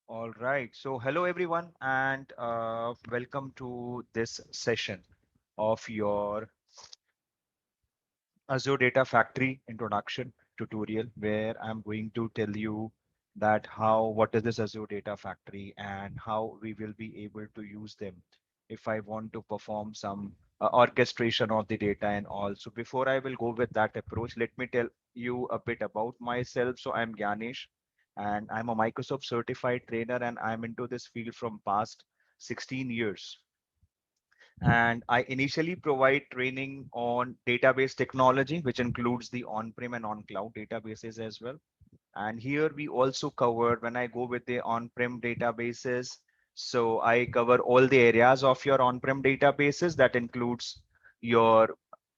All right. So hello everyone and welcome to this session of your Azure Data Factory introduction tutorial where I'm going to tell you that what is this Azure Data Factory and how we will be able to use them if I want to perform some orchestration of the data and all. So before I will go with that approach, let me tell you a bit about myself. So I'm Ganesh and I'm a Microsoft certified trainer and I'm into this field from past 16 years. And I initially provide training on database technology, which includes the on-prem and on-cloud databases as well. And here we also cover when I go with the on-prem databases. So I cover all the areas of your on-prem databases that includes your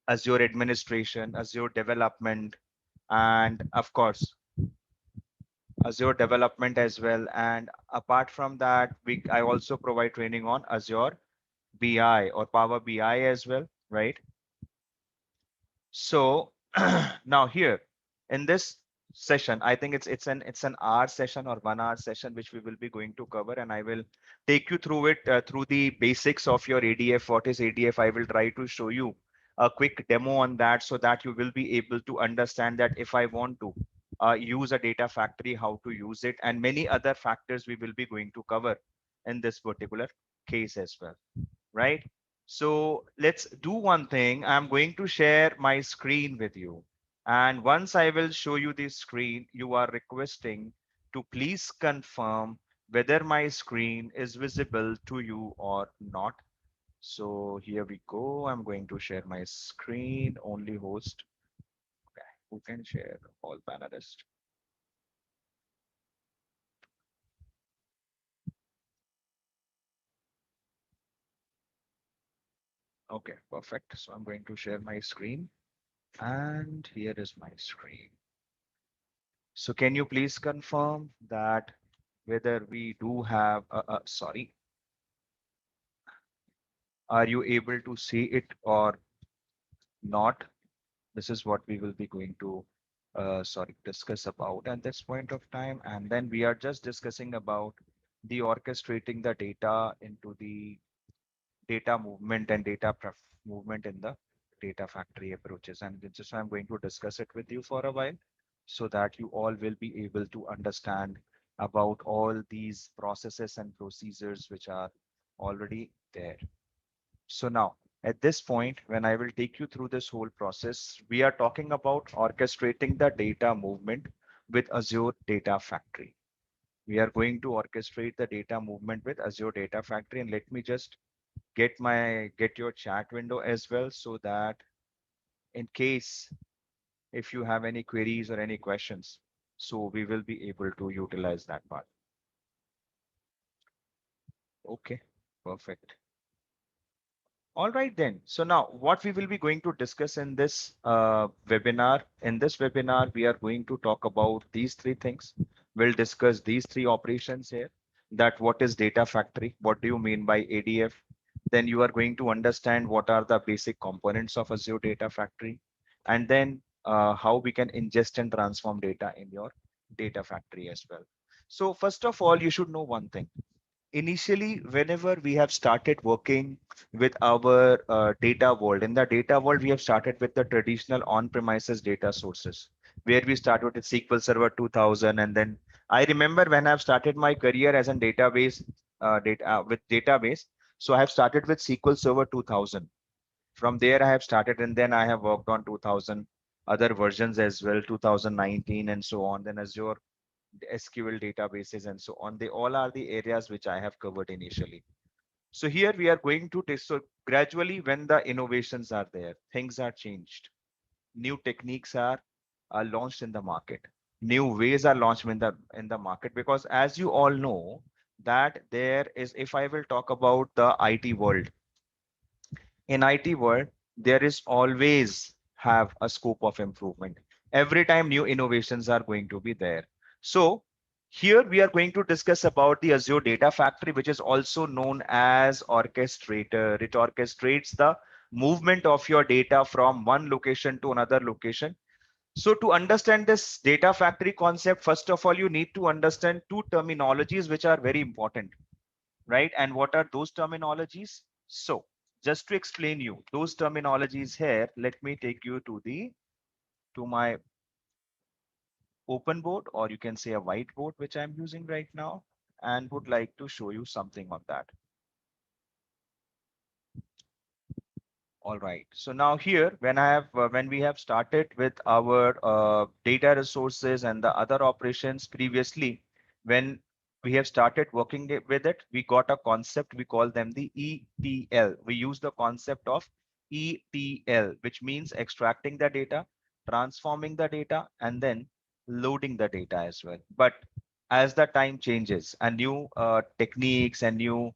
Azure administration, Azure development, and of course, Azure development as well. And apart from that, I also provide training on Azure BI or Power BI as well, right? So now here in this session, I think it's an hour session or 1 hour session which we will be going to cover, and I will take you through it through the basics of your ADF. What is ADF? I will try to show you a quick demo on that so that you will be able to understand that if I want to use a data factory, how to use it, and many other factors we will be going to cover in this particular case as well, right? So let's do one thing. I'm going to share my screen with you. And once I will show you the screen, you are requesting to please confirm whether my screen is visible to you or not. So here we go. I'm going to share my screen, only host. Okay, who can share all panelists? Okay, perfect. So I'm going to share my screen and here is my screen. So can you please confirm that whether we do have, sorry, are you able to see it or not? This is what we will be going to, sorry, discuss about at this point of time. And then we are just discussing about the orchestrating the data into the data movement and movement in the data factory approaches. And this is why I'm going to discuss it with you for a while so that you all will be able to understand about all these processes and procedures which are already there. So now at this point, when I will take you through this whole process, we are talking about orchestrating the data movement with Azure Data Factory. We are going to orchestrate the data movement with Azure Data Factory. And let me just get your chat window as well so that in case if you have any queries or any questions, so we will be able to utilize that part. Okay, perfect. All right then. So now what we will be going to discuss in this webinar, we are going to talk about these three things. We'll discuss these three operations here. That what is data factory? What do you mean by ADF? Then you are going to understand what are the basic components of Azure Data Factory, and then how we can ingest and transform data in your data factory as well. So first of all, you should know one thing. Initially, whenever we have started working with our data world, in the data world, we have started with the traditional on-premises data sources, where we started with SQL Server 2000. And then I remember when I've started my career as a database, with database. So I have started with SQL Server 2000. From there, I have started, and then I have worked on 2000 other versions as well, 2019 and so on. Then Azure SQL databases and so on. They all are the areas which I have covered initially. So here we are going to test. So gradually, when the innovations are there, things are changed. New techniques are launched in the market. New ways are launched in the market because, as you all know, that there is. If I will talk about the IT world, in IT world, there is always have a scope of improvement. Every time new innovations are going to be there. So here we are going to discuss about the Azure Data Factory, which is also known as Orchestrator. It orchestrates the movement of your data from one location to another location. So to understand this data factory concept, first of all, you need to understand two terminologies which are very important, right? And what are those terminologies? So just to explain you those terminologies here, let me take you to my open board, or you can say a whiteboard, which I'm using right now, and would like to show you something on that. All right. So now here, when we have started with our data resources and the other operations previously, when we have started working with it, we got a concept. We call them the ETL. We use the concept of ETL, which means extracting the data, transforming the data, and then loading the data as well. But as the time changes and new techniques and new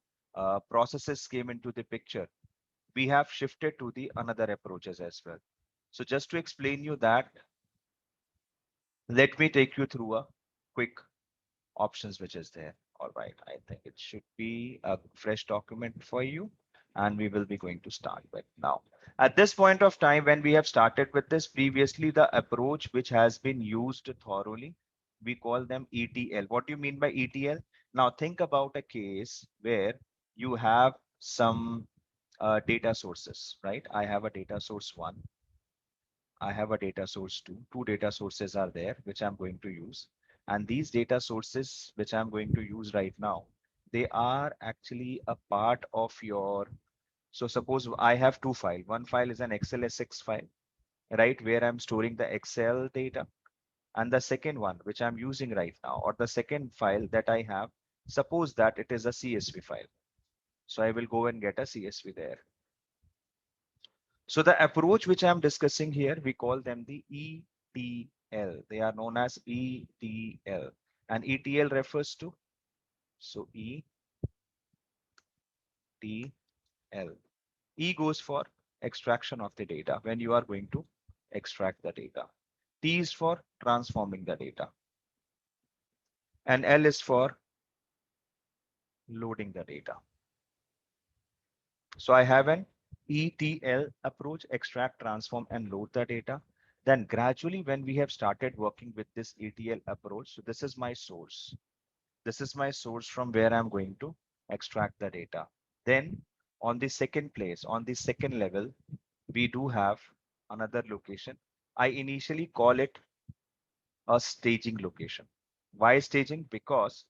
processes came into the picture, we have shifted to the another approaches as well. So just to explain you that, let me take you through a quick options which is there. All right, I think it should be a fresh document for you, and we will be going to start with now. At this point of time, when we have started with this previously, the approach which has been used thoroughly, we call them ETL. What do you mean by ETL? Now think about a case where you have some data sources, right? I have a data source one, I have a data source two. Two data sources are there, which I'm going to use. And these data sources, which I'm going to use right now, they are actually a part of your. So suppose I have two files. One file is an XLSX file, right, where I'm storing the Excel data. And the second one, which I'm using right now, or the second file that I have, suppose that it is a CSV file. So I will go and get a CSV there. So the approach which I'm discussing here, we call them the ETL. They are known as ETL. And ETL refers to, so ETL. E goes for extraction of the data when you are going to extract the data. T is for transforming the data. And L is for loading the data. So I have an ETL approach, extract, transform, and load the data. Then gradually, when we have started working with this ETL approach, so this is my source. This is my source from where I'm going to extract the data. Then on the second place, on the second level, we do have another location. I initially call it a staging location. Why staging? Because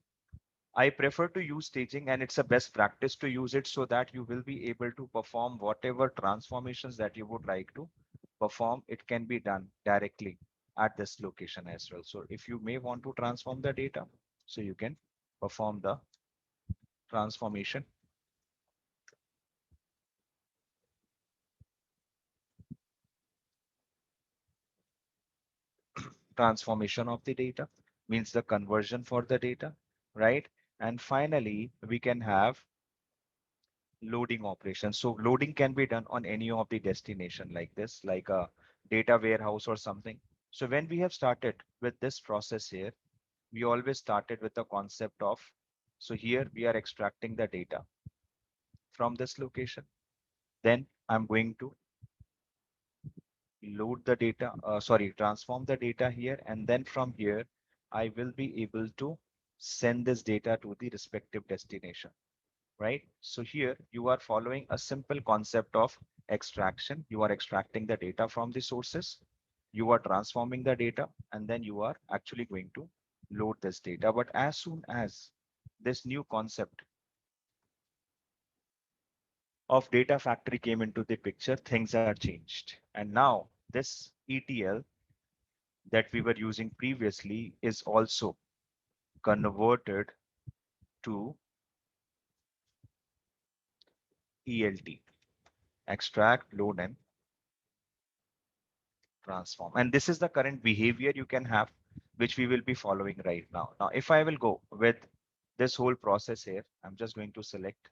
I prefer to use staging, and it's a best practice to use it so that you will be able to perform whatever transformations that you would like to perform. It can be done directly at this location as well. So if you may want to transform the data, so you can perform the transformation. Transformation of the data means the conversion for the data, right? And finally, we can have loading operations. So loading can be done on any of the destination like this, like a data warehouse or something. So when we have started with this process here, we always started with the concept of, so here we are extracting the data from this location. Then I'm going to load the data, transform the data here. And then from here, I will be able to send this data to the respective destination, right? So here you are following a simple concept of extraction. You are extracting the data from the sources, you are transforming the data, and then you are actually going to load this data. But as soon as this new concept of data factory came into the picture, things are changed. And now this ETL that we were using previously is also converted to ELT, extract, load, and transform. And this is the current behavior you can have, which we will be following right now. Now, if I will go with this whole process here, I'm just going to select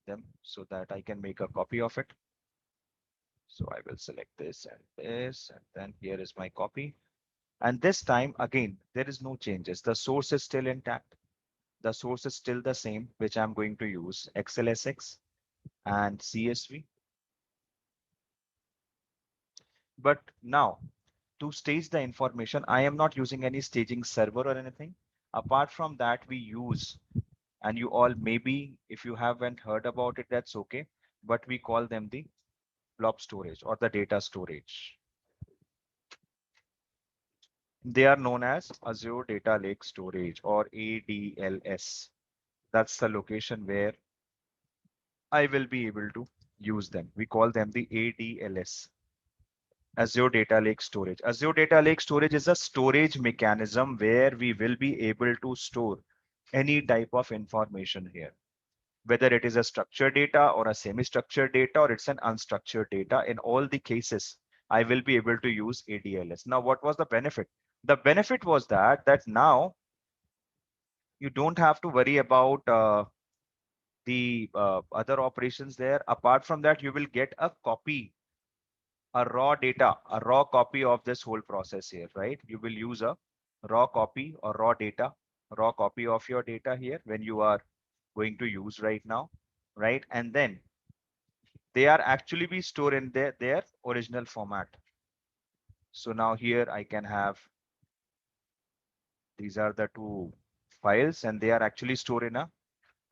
them so that I can make a copy of it. So I will select this, and then here is my copy. And this time, again, there is no changes. The source is still intact. The source is still the same, which I'm going to use XLSX and CSV. But now to stage the information. I am not using any staging server or anything. Apart from that, we use, and you all maybe, if you haven't heard about it, that's okay. But we call them the blob storage or the data storage. They are known as Azure Data Lake Storage or ADLS. That's the location where I will be able to use them. We call them the ADLS, Azure Data Lake Storage. Azure Data Lake Storage is a storage mechanism where we will be able to store any type of information here, whether it is a structured data or a semi-structured data or it's an unstructured data. In all the cases, I will be able to use ADLS. Now, what was the benefit? The benefit was that now you don't have to worry about the other operations there. Apart from that, you will get a copy, a raw data, a raw copy of this whole process here, right? You will use a raw copy or raw data, raw copy of your data here when you are going to use right now, right? And then they are actually be stored in their original format. So now here I can have, these are the two files and they are actually stored in a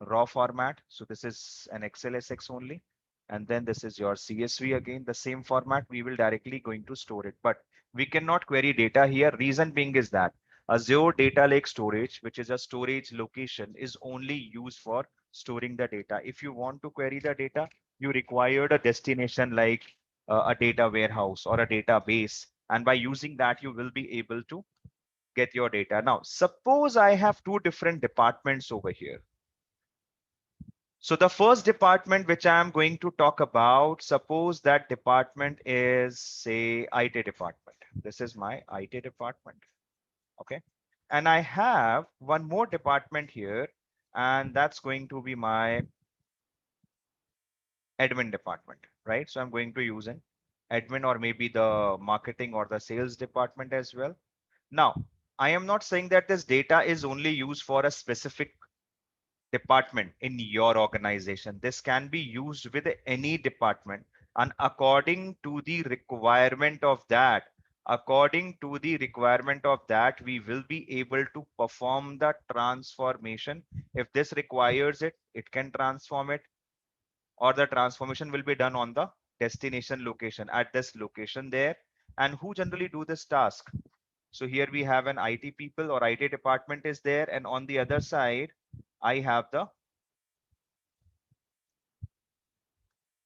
raw format. So this is an XLSX only. And then this is your CSV again, the same format. We will directly going to store it, but we cannot query data here. Reason being is that Azure Data Lake Storage, which is a storage location, is only used for storing the data. If you want to query the data, you required a destination like a data warehouse or a database. And by using that, you will be able to get your data. Now, suppose I have two different departments over here. So the first department which I am going to talk about, suppose that department is say IT department. This is my IT department. Okay. And I have one more department here, and that's going to be my admin department, right? So I'm going to use an admin or maybe the marketing or the sales department as well. Now, I am not saying that this data is only used for a specific department in your organization. This can be used with any department, and according to the requirement of that, we will be able to perform the transformation. If this requires it, it can transform it, or the transformation will be done on the destination location at this location there. And who generally do this task? So here we have an IT people or IT department is there, and on the other side, I have the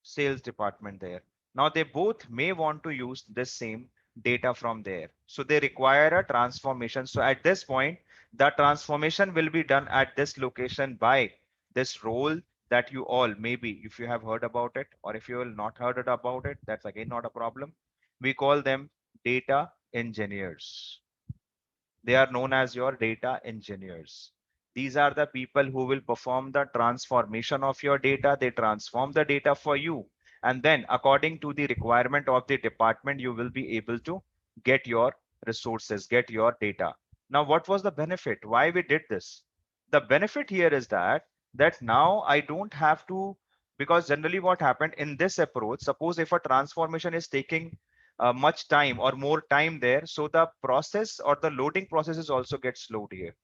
sales department there. Now they both may want to use this same data from there. So they require a transformation. So at this point, the transformation will be done at this location by this role that you all, maybe if you have heard about it, or if you have not heard it about it, that's again not a problem. We call them data engineers. They are known as your data engineers. These are the people who will perform the transformation of your data. They transform the data for you. And then according to the requirement of the department, you will be able to get your resources, get your data. Now, what was the benefit? Why we did this? The benefit here is that now I don't have to, because generally what happened in this approach, suppose if a transformation is taking much time or more time there, so the process or the loading processes also get slowed here.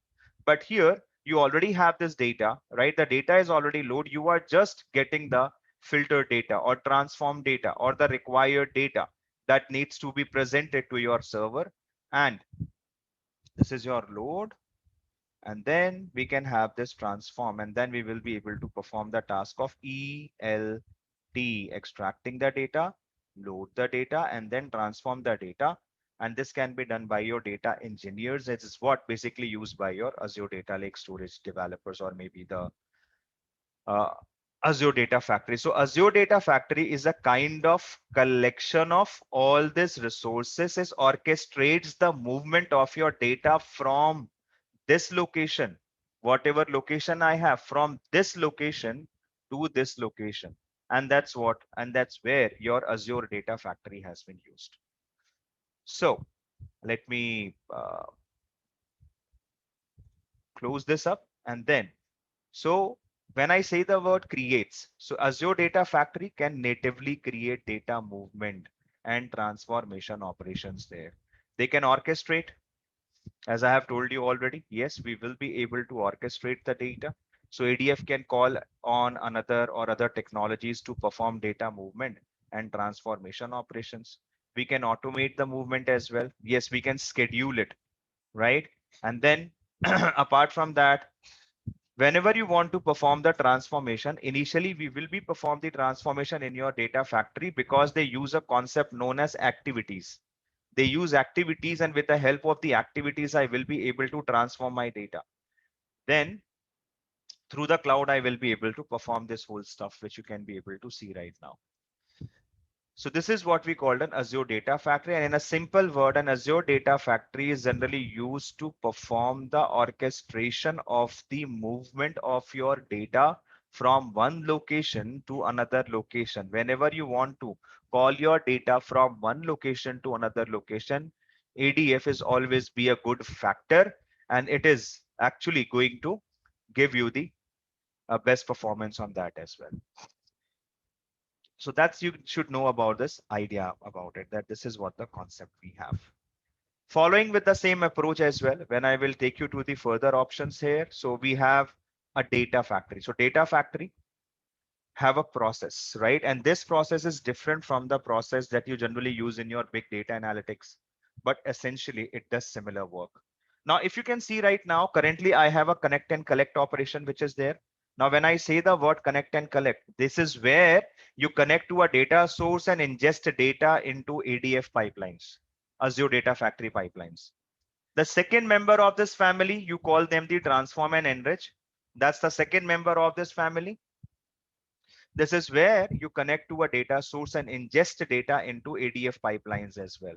But here you already have this data, right? The data is already loaded. You are just getting the filtered data or transformed data or the required data that needs to be presented to your server. And this is your load. And then we can have this transform, and then we will be able to perform the task of ELT, extracting the data, load the data, and then transform the data. And this can be done by your data engineers. It is what basically used by your Azure Data Lake Storage developers or maybe the uh, Azure Data Factory. So Azure Data Factory is a kind of collection of all these resources. It orchestrates the movement of your data from this location, whatever location I have, from this location to this location. And that's where your Azure Data Factory has been used. So let me close this up and then, so when I say the word creates, so Azure Data Factory can natively create data movement and transformation operations there. They can orchestrate, as I have told you already. Yes, we will be able to orchestrate the data. So ADF can call on another or other technologies to perform data movement and transformation operations. We can automate the movement as well. Yes, we can schedule it, right? And then apart from that, whenever you want to perform the transformation, initially we will be perform the transformation in your data factory because they use a concept known as activities. They use activities, and with the help of the activities, I will be able to transform my data. Then through the cloud, I will be able to perform this whole stuff, which you can be able to see right now. So this is what we called an Azure Data Factory. And in a simple word, an Azure Data Factory is generally used to perform the orchestration of the movement of your data from one location to another location. Whenever you want to call your data from one location to another location, ADF is always be a good factor, and it is actually going to give you the best performance on that as well. So that's, you should know about this idea about it, that this is what the concept we have. Following with the same approach as well, when I will take you to the further options here. So we have a data factory. So data factory have a process, right? And this process is different from the process that you generally use in your big data analytics, but essentially it does similar work. Now, if you can see right now, currently I have a connect and collect operation, which is there. Now, when I say the word connect and collect, this is where you connect to a data source and ingest data into ADF pipelines, Azure Data Factory pipelines. The second member of this family, you call them the transform and enrich. That's the second member of this family. This is where you connect to a data source and ingest data into ADF pipelines as well,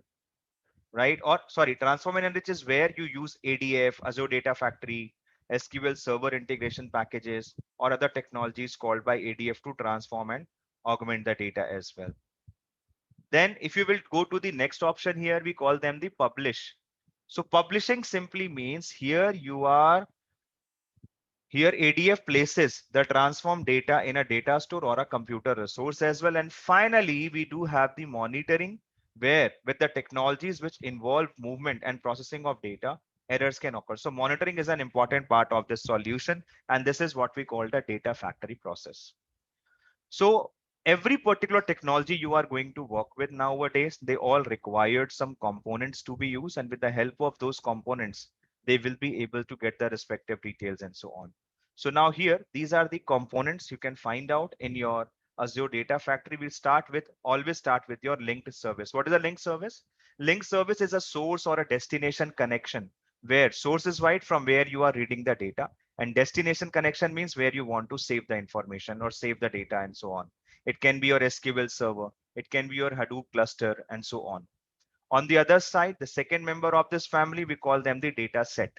right? Or sorry, transform and enrich is where you use ADF, Azure Data Factory, SQL Server integration packages, or other technologies called by ADF to transform and augment the data as well. Then if you will go to the next option here, we call them the publish. So publishing simply means here ADF places the transform data in a data store or a computer resource as well. And finally, we do have the monitoring, where with the technologies which involve movement and processing of data, errors can occur. So monitoring is an important part of this solution. And this is what we call the data factory process. So every particular technology you are going to work with nowadays, they all required some components to be used. And with the help of those components, they will be able to get the respective details and so on. So now here, these are the components you can find out in your Azure Data Factory. We'll always start with your linked service. What is a linked service? Linked service is a source or a destination connection, where source is right from where you are reading the data, and destination connection means where you want to save the information or save the data and so on. It can be your SQL server, it can be your Hadoop cluster and so on. On the other side, the second member of this family, we call them the data set.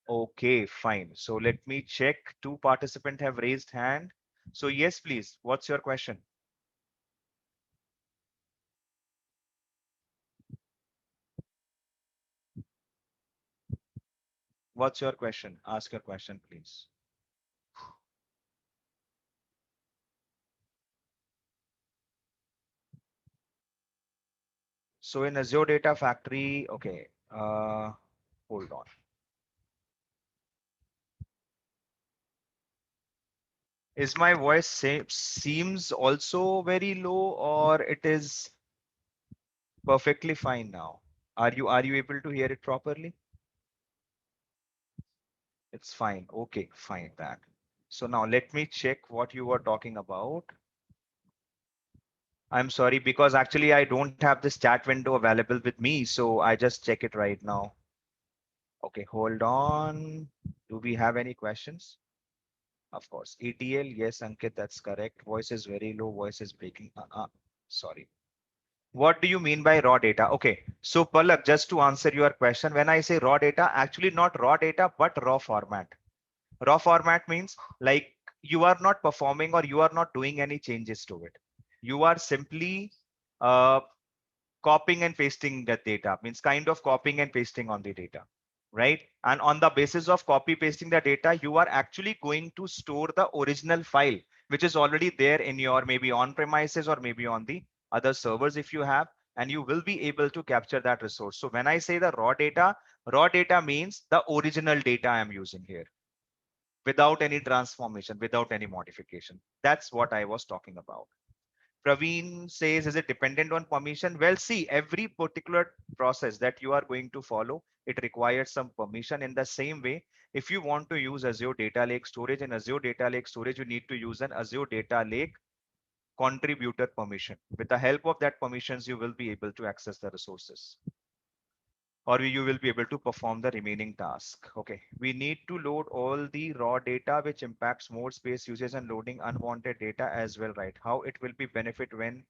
Okay, fine. So let me check. Two participants have raised hand. So yes, please. What's your question? What's your question? Ask your question, please. So in Azure Data Factory, okay, hold on. Is my voice seems also very low, or it is perfectly fine now? Are you able to hear it properly? It's fine. Okay, fine that. So now let me check what you were talking about. I'm sorry, because actually I don't have this chat window available with me, so I just check it right now. Okay, hold on. Do we have any questions? Of course. ETL, yes, Ankit, that's correct. Voice is very low, voice is breaking. Sorry. What do you mean by raw data? Okay, so Palak, just to answer your question, when I say raw data, actually not raw data, but raw format. Raw format means like you are not performing or you are not doing any changes to it. You are simply uh, copying and pasting that data, means kind of copying and pasting on the data, right? And on the basis of copy pasting the data, you are actually going to store the original file, which is already there in your maybe on premises or maybe on the other servers if you have. and you will be able to capture that resource. So when I say the raw data means the original data I'm using here without any transformation, without any modification. That's what I was talking about. Praveen says, is it dependent on permission? Well, see, every particular process that you are going to follow, it requires some permission. In the same way, if you want to use Azure Data Lake Storage, in Azure Data Lake Storage, you need to use an Azure Data Lake contributor permission. With the help of that permissions, you will be able to access the resources, or you will be able to perform the remaining task. Okay, we need to load all the raw data which impacts more space usage and loading unwanted data as well, right? How it will be benefit when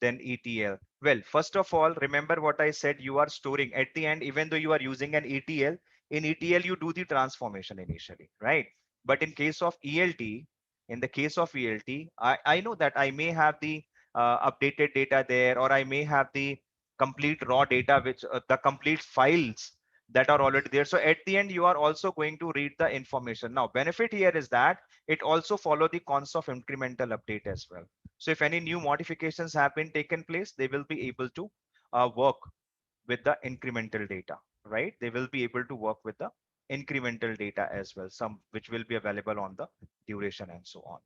then ETL? Well, first of all, remember what I said, you are storing at the end, even though you are using an ETL, in ETL, you do the transformation initially, right? But in case of ELT, in the case of ELT, I know that I may have the updated data there, or I may have the complete raw data, which the complete files that are already there. So at the end, you are also going to read the information. Now, benefit here is that it also follow the concept of incremental update as well. So if any new modifications have been taken place, they will be able to work with the incremental data, right? They will be able to work with the incremental data as well, some which will be available on the duration and so on.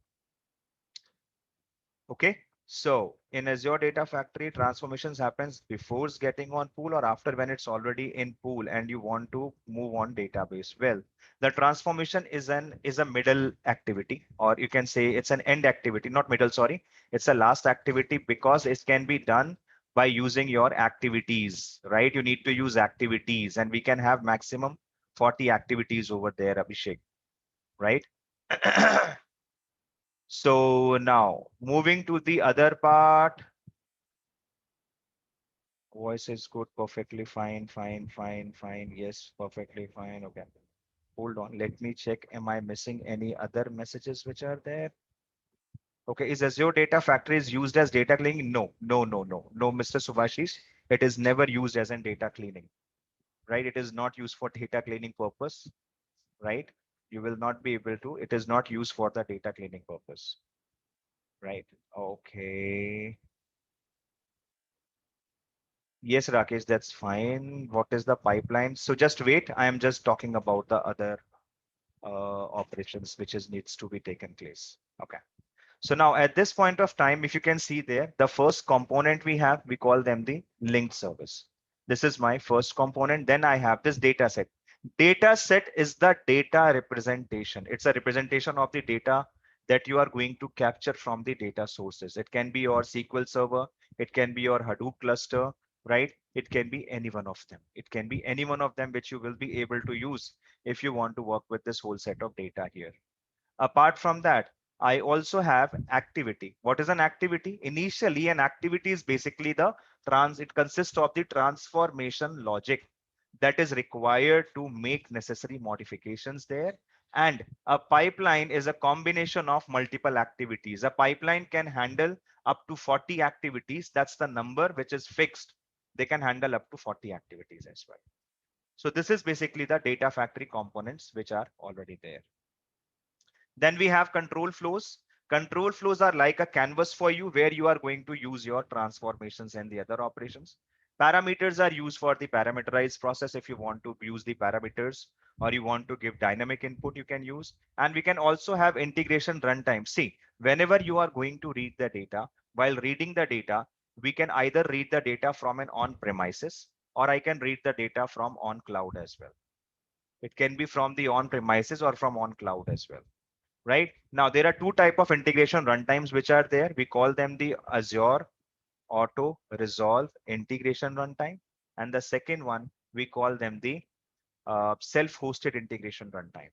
Okay. So in Azure Data Factory, transformations happens before it's getting on pool or after when it's already in pool and you want to move on database. Well, the transformation is a middle activity, or you can say it's an end activity, not middle, sorry. It's a last activity because it can be done by using your activities, right? You need to use activities, and we can have maximum 40 activities over there, Abhishek, right? So now moving to the other part, voice is good, perfectly fine, fine, fine, fine. Yes, perfectly fine. Okay. Hold on. Let me check. Am I missing any other messages which are there? Okay. Is Azure Data Factory is used as data cleaning? No, no, no, no, no, Mr. Subhashish. It is never used as in data cleaning, right? It is not used for data cleaning purpose, right? You will not be able to. It is not used for the data cleaning purpose, right? Okay. Yes, Rakesh, that's fine. What is the pipeline? So just wait. I am just talking about the other operations which is needs to be taken place. Okay. So now at this point of time, if you can see there, the first component we have, we call them the linked service. This is my first component. Then I have this data set. Data set is the data representation. It's a representation of the data that you are going to capture from the data sources. It can be your SQL server. It can be your Hadoop cluster, right? It can be any one of them. It can be any one of them which you will be able to use if you want to work with this whole set of data here. Apart from that, I also have activity. What is an activity? Initially, an activity is basically it consists of the transformation logic that is required to make necessary modifications there. And a pipeline is a combination of multiple activities. A pipeline can handle up to 40 activities. That's the number which is fixed. They can handle up to 40 activities as well. So this is basically the data factory components which are already there. Then we have control flows. Control flows are like a canvas for you where you are going to use your transformations and the other operations. Parameters are used for the parameterized process. If you want to use the parameters or you want to give dynamic input, you can use. And we can also have integration runtime. See, whenever you are going to read the data, while reading the data, we can either read the data from an on-premises or I can read the data from on cloud as well. It can be from the on-premises or from on cloud as well, right? Now, there are two type of integration runtimes which are there. We call them the Azure Auto Resolve Integration Runtime. And the second one, we call them the self-hosted integration runtime.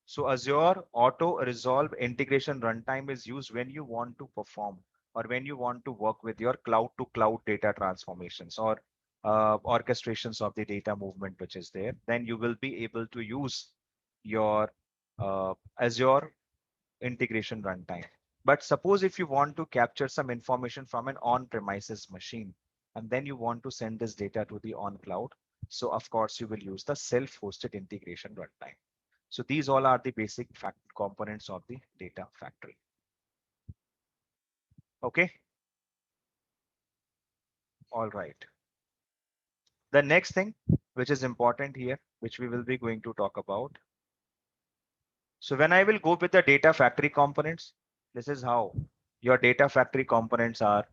So Azure Auto Resolve Integration Runtime is used when you want to perform or when you want to work with your cloud to cloud data transformations or orchestrations of the data movement which is there. Then you will be able to use your Azure integration runtime. But suppose if you want to capture some information from an on-premises machine, and then you want to send this data to the on cloud. So of course, you will use the self-hosted integration runtime. So these all are the basic components of the data factory. Okay. All right. The next thing which is important here, which we will be going to talk about. So when I will go with the data factory components, this is how your data factory components are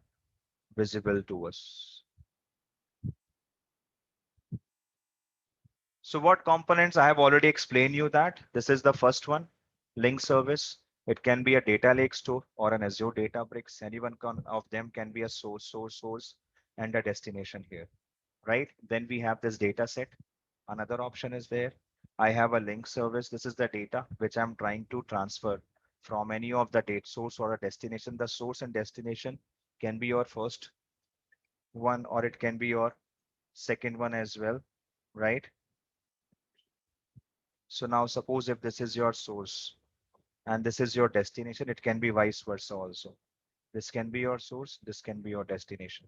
visible to us. So what components I have already explained you that this is the first one, link service. It can be a data lake store or an Azure Databricks. Any one of them can be a source, and a destination here, right? Then we have this data set. Another option is there. I have a link service. This is the data which I'm trying to transfer from any of the data source or a destination. The source and destination can be your first one or it can be your second one as well, right? So now suppose if this is your source and this is your destination, it can be vice versa also. This can be your source, this can be your destination,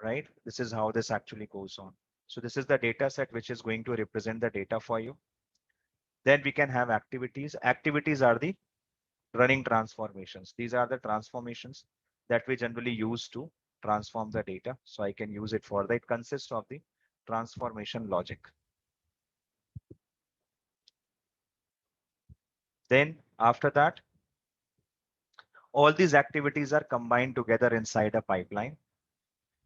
right? This is how this actually goes on. So this is the data set which is going to represent the data for you. Then we can have activities. Activities are the running transformations. These are the transformations that we generally use to transform the data. So I can use it for that. It consists of the transformation logic. Then after that, all these activities are combined together inside a pipeline.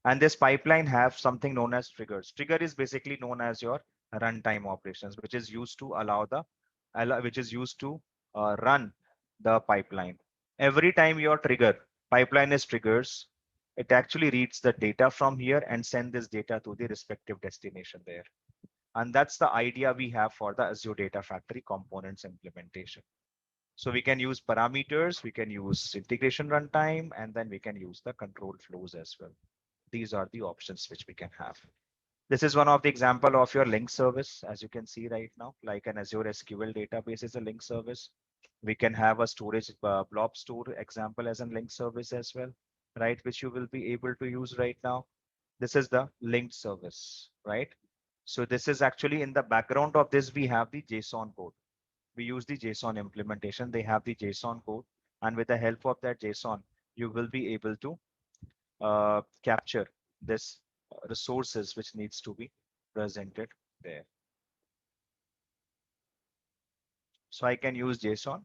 And this pipeline have something known as triggers. Trigger is basically known as your runtime operations, which is used to which is used to run the pipeline. Every time your pipeline is triggers, it actually reads the data from here and send this data to the respective destination there. And that's the idea we have for the Azure Data Factory components implementation. So we can use parameters, we can use integration runtime, and then we can use the control flows as well. These are the options which we can have. This is one of the example of your link service, as you can see right now, like an Azure SQL database is a link service. We can have a storage blob store example as a link service as well, right? Which you will be able to use right now. This is the linked service, right? So this is actually in the background of this, we have the JSON code. We use the JSON implementation. They have the JSON code. And with the help of that JSON, you will be able to capture this resources which needs to be presented there. So I can use JSON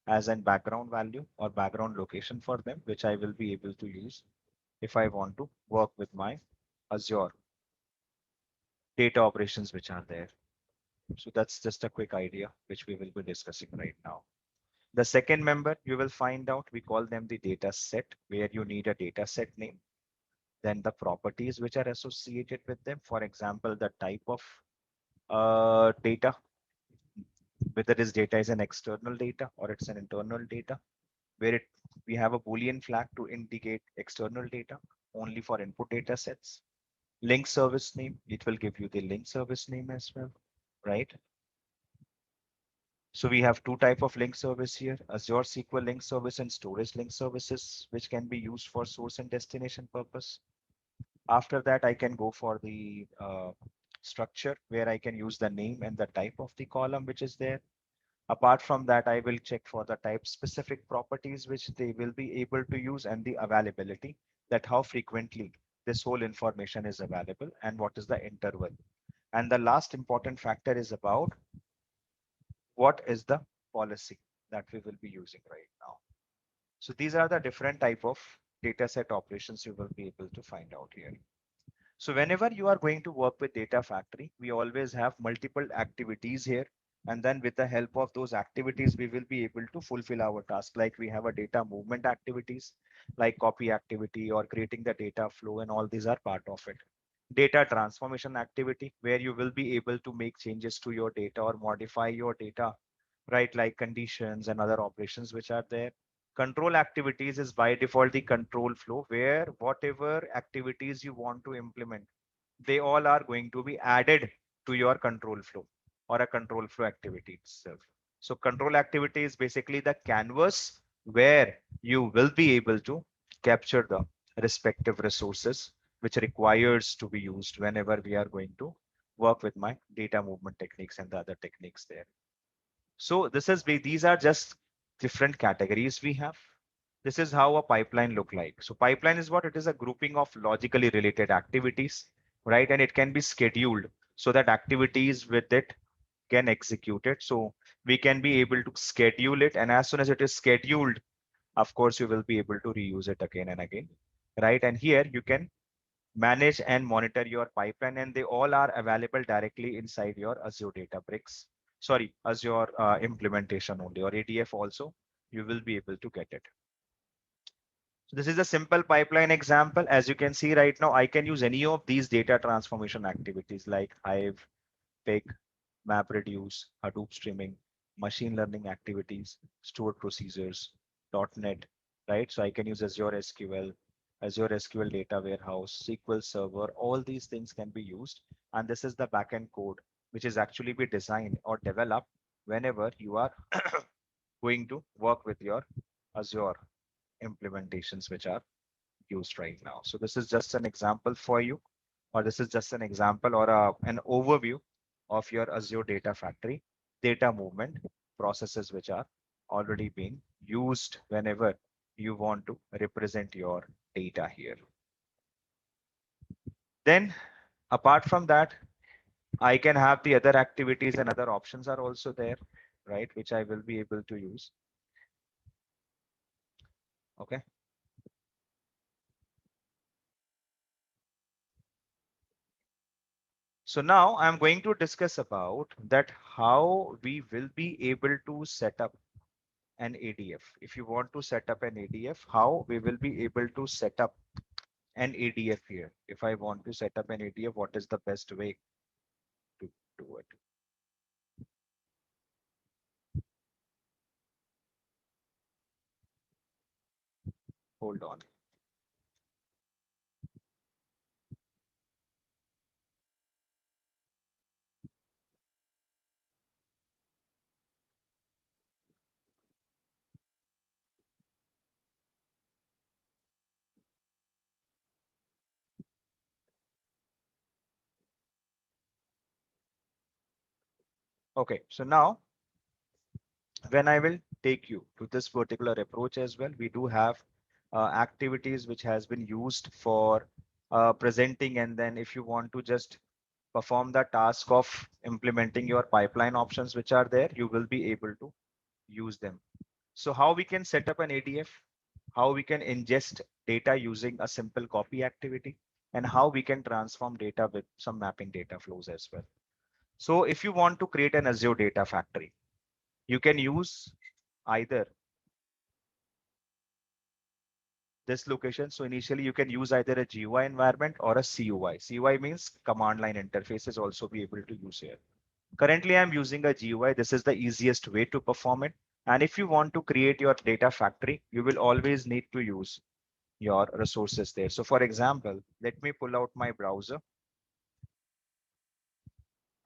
as a background value or background location for them, which I will be able to use if I want to work with my Azure data operations which are there. So that's just a quick idea which we will be discussing right now. The second member you will find out, we call them the data set, where you need a data set name. Then the properties which are associated with them. For example, the type of data, whether this data is an external data or it's an internal data, where we have a Boolean flag to indicate external data only for input data sets. Link service name, it will give you the link service name as well, right? So we have two type of link service here, Azure SQL link service and storage link services, which can be used for source and destination purpose. After that, I can go for the structure where I can use the name and the type of the column which is there. Apart from that, I will check for the type specific properties which they will be able to use and the availability, that how frequently this whole information is available and what is the interval. And the last important factor is about what is the policy that we will be using right now. So these are the different type of data set operations you will be able to find out here. So whenever you are going to work with data factory, we always have multiple activities here. And then with the help of those activities, we will be able to fulfill our task. Like we have a data movement activities, like copy activity or creating the data flow, and all these are part of it. Data transformation activity, where you will be able to make changes to your data or modify your data, right? Like conditions and other operations which are there. Control activities is by default the control flow, where whatever activities you want to implement, they all are going to be added to your control flow or a control flow activity itself. So control activity is basically the canvas where you will be able to capture the respective resources which requires to be used whenever we are going to work with my data movement techniques and the other techniques there. So these are just different categories we have. This is how a pipeline look like. So pipeline is what? It is a grouping of logically related activities, right? And it can be scheduled so that activities with it can execute it. So we can be able to schedule it. And as soon as it is scheduled, of course, you will be able to reuse it again and again, right? And here you can manage and monitor your pipeline, and they all are available directly inside your Azure Databricks. Sorry, Azure implementation only, or ADF also, you will be able to get it. So this is a simple pipeline example. As you can see right now, I can use any of these data transformation activities like Hive, Pig, MapReduce, Hadoop streaming, machine learning activities, stored procedures, .NET, right? So I can use Azure SQL, Azure SQL Data Warehouse, SQL Server, all these things can be used. And this is the backend code, which is actually be designed or developed whenever you are going to work with your Azure implementations, which are used right now. So this is just an example for you, or this is just an example or an overview of your Azure Data Factory data movement processes, which are already being used whenever you want to represent your data here. Then apart from that, I can have the other activities and other options are also there, right? Which I will be able to use. Okay. So now I'm going to discuss about that how we will be able to set up an ADF. If you want to set up an ADF, how we will be able to set up an ADF here. If I want to set up an ADF, what is the best way to do it? Hold on. Okay, so now when I will take you to this particular approach as well, we do have activities which has been used for presenting, and then if you want to just perform the task of implementing your pipeline options which are there, you will be able to use them. So how we can set up an ADF, how we can ingest data using a simple copy activity, and how we can transform data with some mapping data flows as well. So if you want to create an Azure Data Factory, you can use either this location. So initially you can use either a GUI environment or a CUI. CUI means command line interfaces also be able to use here. Currently, I'm using a GUI. This is the easiest way to perform it. And if you want to create your data factory, you will always need to use your resources there. So for example, let me pull out my browser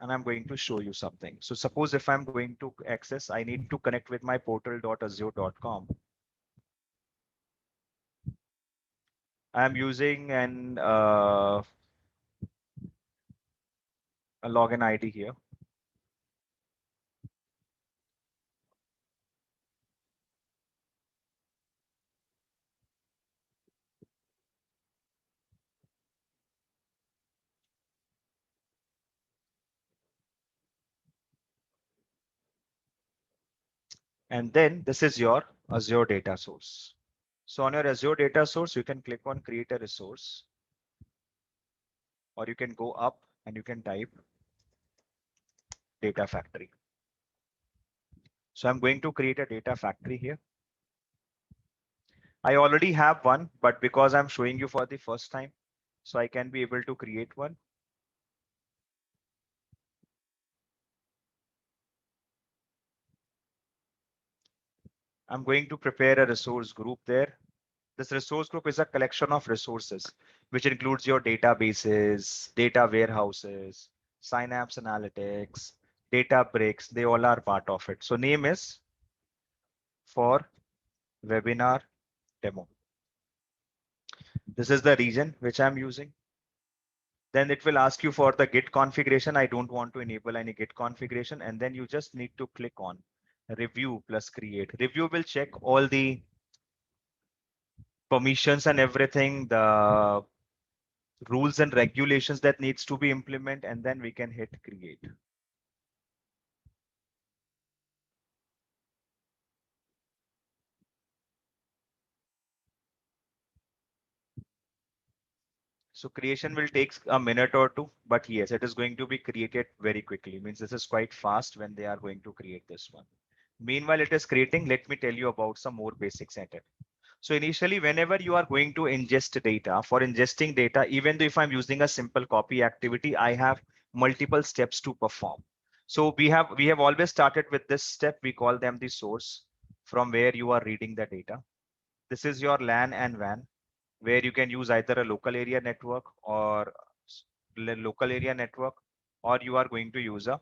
and I'm going to show you something. So suppose if I'm going to access, I need to connect with my portal.azure.com. I'm using a login ID here. And then this is your Azure data source. So on your Azure data source, you can click on create a resource, or you can go up and you can type data factory. So I'm going to create a data factory here. I already have one, but because I'm showing you for the first time, so I can be able to create one. I'm going to prepare a resource group there. This resource group is a collection of resources, which includes your databases, data warehouses, Synapse Analytics, Databricks. They all are part of it. So name is for webinar demo. This is the region which I'm using. Then it will ask you for the Git configuration. I don't want to enable any Git configuration. And then you just need to click on review plus create. Review will check all the permissions and everything, the rules and regulations that needs to be implemented, and then we can hit create. So creation will take a minute or two, but yes, it is going to be created very quickly. Means this is quite fast when they are going to create this one. Meanwhile, it is creating. Let me tell you about some more basics at it. So initially, whenever you are going to ingest data, for ingesting data, even though if I'm using a simple copy activity, I have multiple steps to perform. So we have always started with this step. We call them the source from where you are reading the data. This is your LAN and WAN, where you can use either a local area network or local area network, or you are going to use a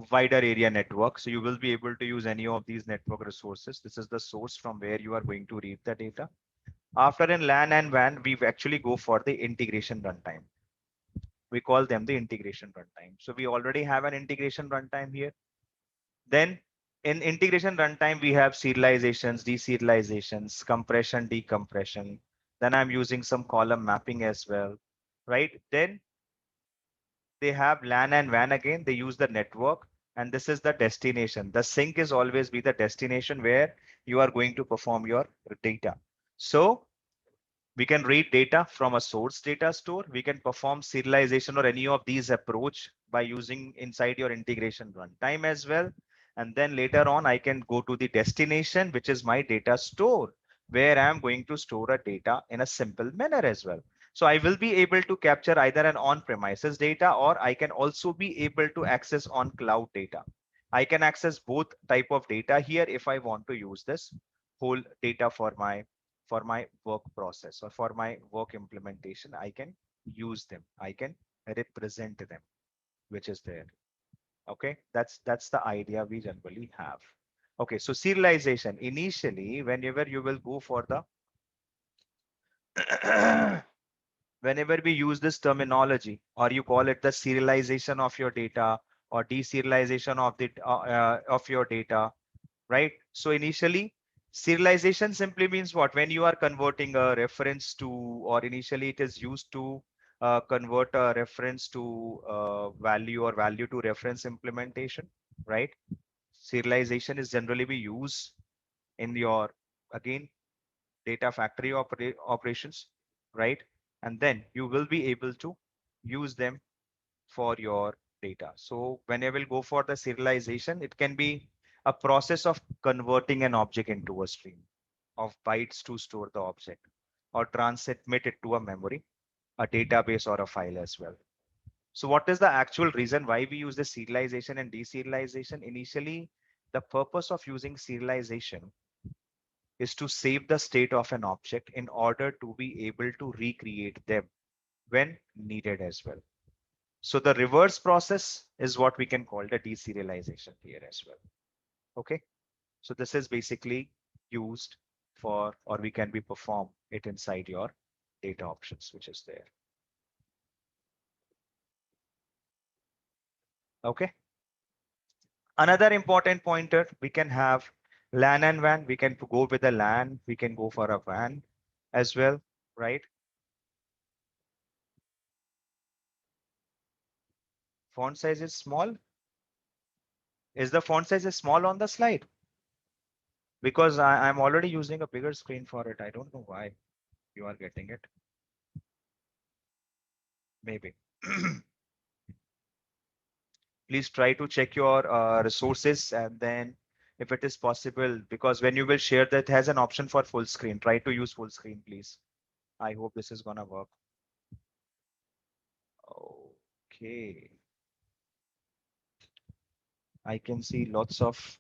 wider area network. So you will be able to use any of these network resources. This is the source from where you are going to read the data. After in LAN and WAN, we actually go for the integration runtime. We call them the integration runtime. So we already have an integration runtime here. Then in integration runtime, we have serializations, deserializations, compression, decompression. Then I'm using some column mapping as well, right? Then they have LAN and WAN again. They use the network, and this is the destination. The sink is always be the destination where you are going to perform your data. So we can read data from a source data store. We can perform serialization or any of these approach by using inside your integration runtime as well. And then later on, I can go to the destination, which is my data store, where I'm going to store a data in a simple manner as well. So I will be able to capture either an on-premises data, or I can also be able to access on cloud data. I can access both type of data here if I want to use this whole data for my work process or for my work implementation. I can use them. I can represent them, which is there. Okay, that's the idea we generally have. Okay, so serialization. Initially, whenever you will go for the whenever we use this terminology, or you call it the serialization of your data or deserialization of the of your data, right? So initially, serialization simply means what? When you are converting a reference to, or initially it is used to convert a reference to value or value to reference implementation, right? Serialization is generally be used in your, again, data factory operations, right? And then you will be able to use them for your data. So when I will go for the serialization, it can be a process of converting an object into a stream of bytes to store the object, or transmit it to a memory, a database, or a file as well. So what is the actual reason why we use the serialization and deserialization? Initially, the purpose of using serialization is to save the state of an object in order to be able to recreate them when needed as well. So the reverse process is what we can call the deserialization here as well. Okay. So this is basically used for, or we can be perform it inside your data options, which is there. Okay. Another important pointer, we can have LAN and WAN. We can go with a LAN. We can go for a WAN as well, right? Font size is small. Is the font size is small on the slide? Because I'm already using a bigger screen for it. I don't know why you are getting it. Maybe. Please try to check your resources, and then if it is possible, because when you will share, that has an option for full screen. Try to use full screen, please. I hope this is gonna work. Okay. I can see lots of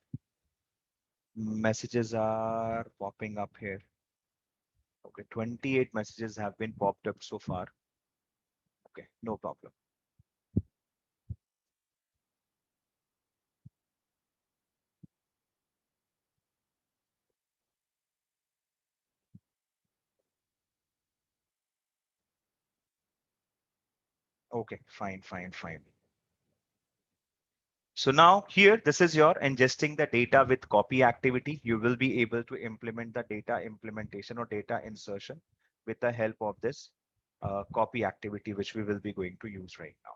messages are popping up here. Okay, 28 messages have been popped up so far. Okay, no problem. Okay, fine, fine, fine. So now here, this is your ingesting the data with copy activity. You will be able to implement the data implementation or data insertion with the help of this copy activity, which we will be going to use right now.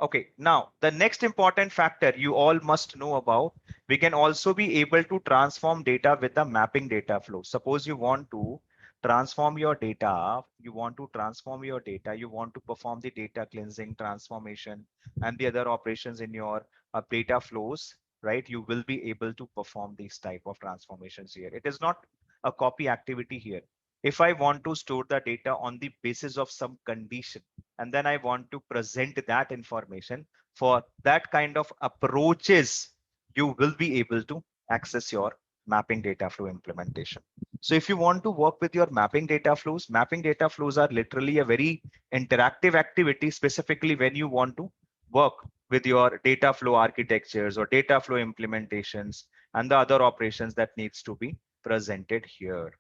Okay, now the next important factor you all must know about, we can also be able to transform data with the mapping data flow. Suppose you want to transform your data, you want to perform the data cleansing, transformation, and the other operations in your data flows, right? You will be able to perform these type of transformations here. It is not a copy activity here. If I want to store the data on the basis of some condition, and then I want to present that information for that kind of approaches, you will be able to access your mapping data flow implementation. So if you want to work with your mapping data flows are literally a very interactive activity, specifically when you want to work with your data flow architectures or data flow implementations and the other operations that needs to be presented here.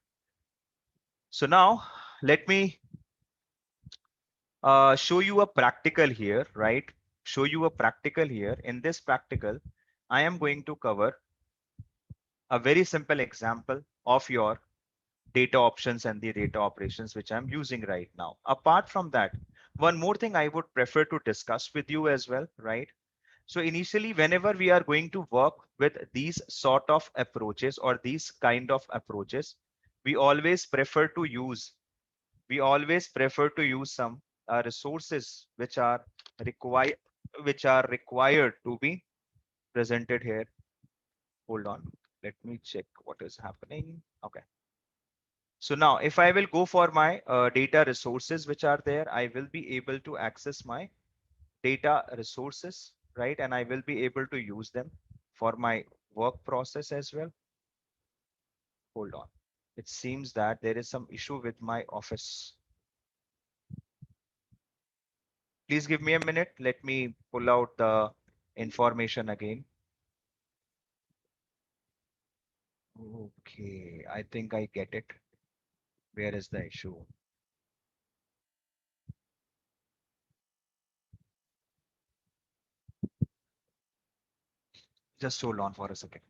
So now let me show you a practical here, right? Show you a practical here. In this practical, I am going to cover a very simple example of your data options and the data operations which I'm using right now. Apart from that, one more thing I would prefer to discuss with you as well, right? So initially, whenever we are going to work with these sort of approaches or these kind of approaches, we always prefer to use some resources which are required to be presented here. Hold on, let me check what is happening. Okay, so now if I will go for my data resources which are there, I will be able to access my data resources, right? And I will be able to use them for my work process as well. Hold on, it seems that there is some issue with my office. Please give me a minute. Let me pull out the information again. Okay, I think I get it. Where is the issue? Just hold on for a second.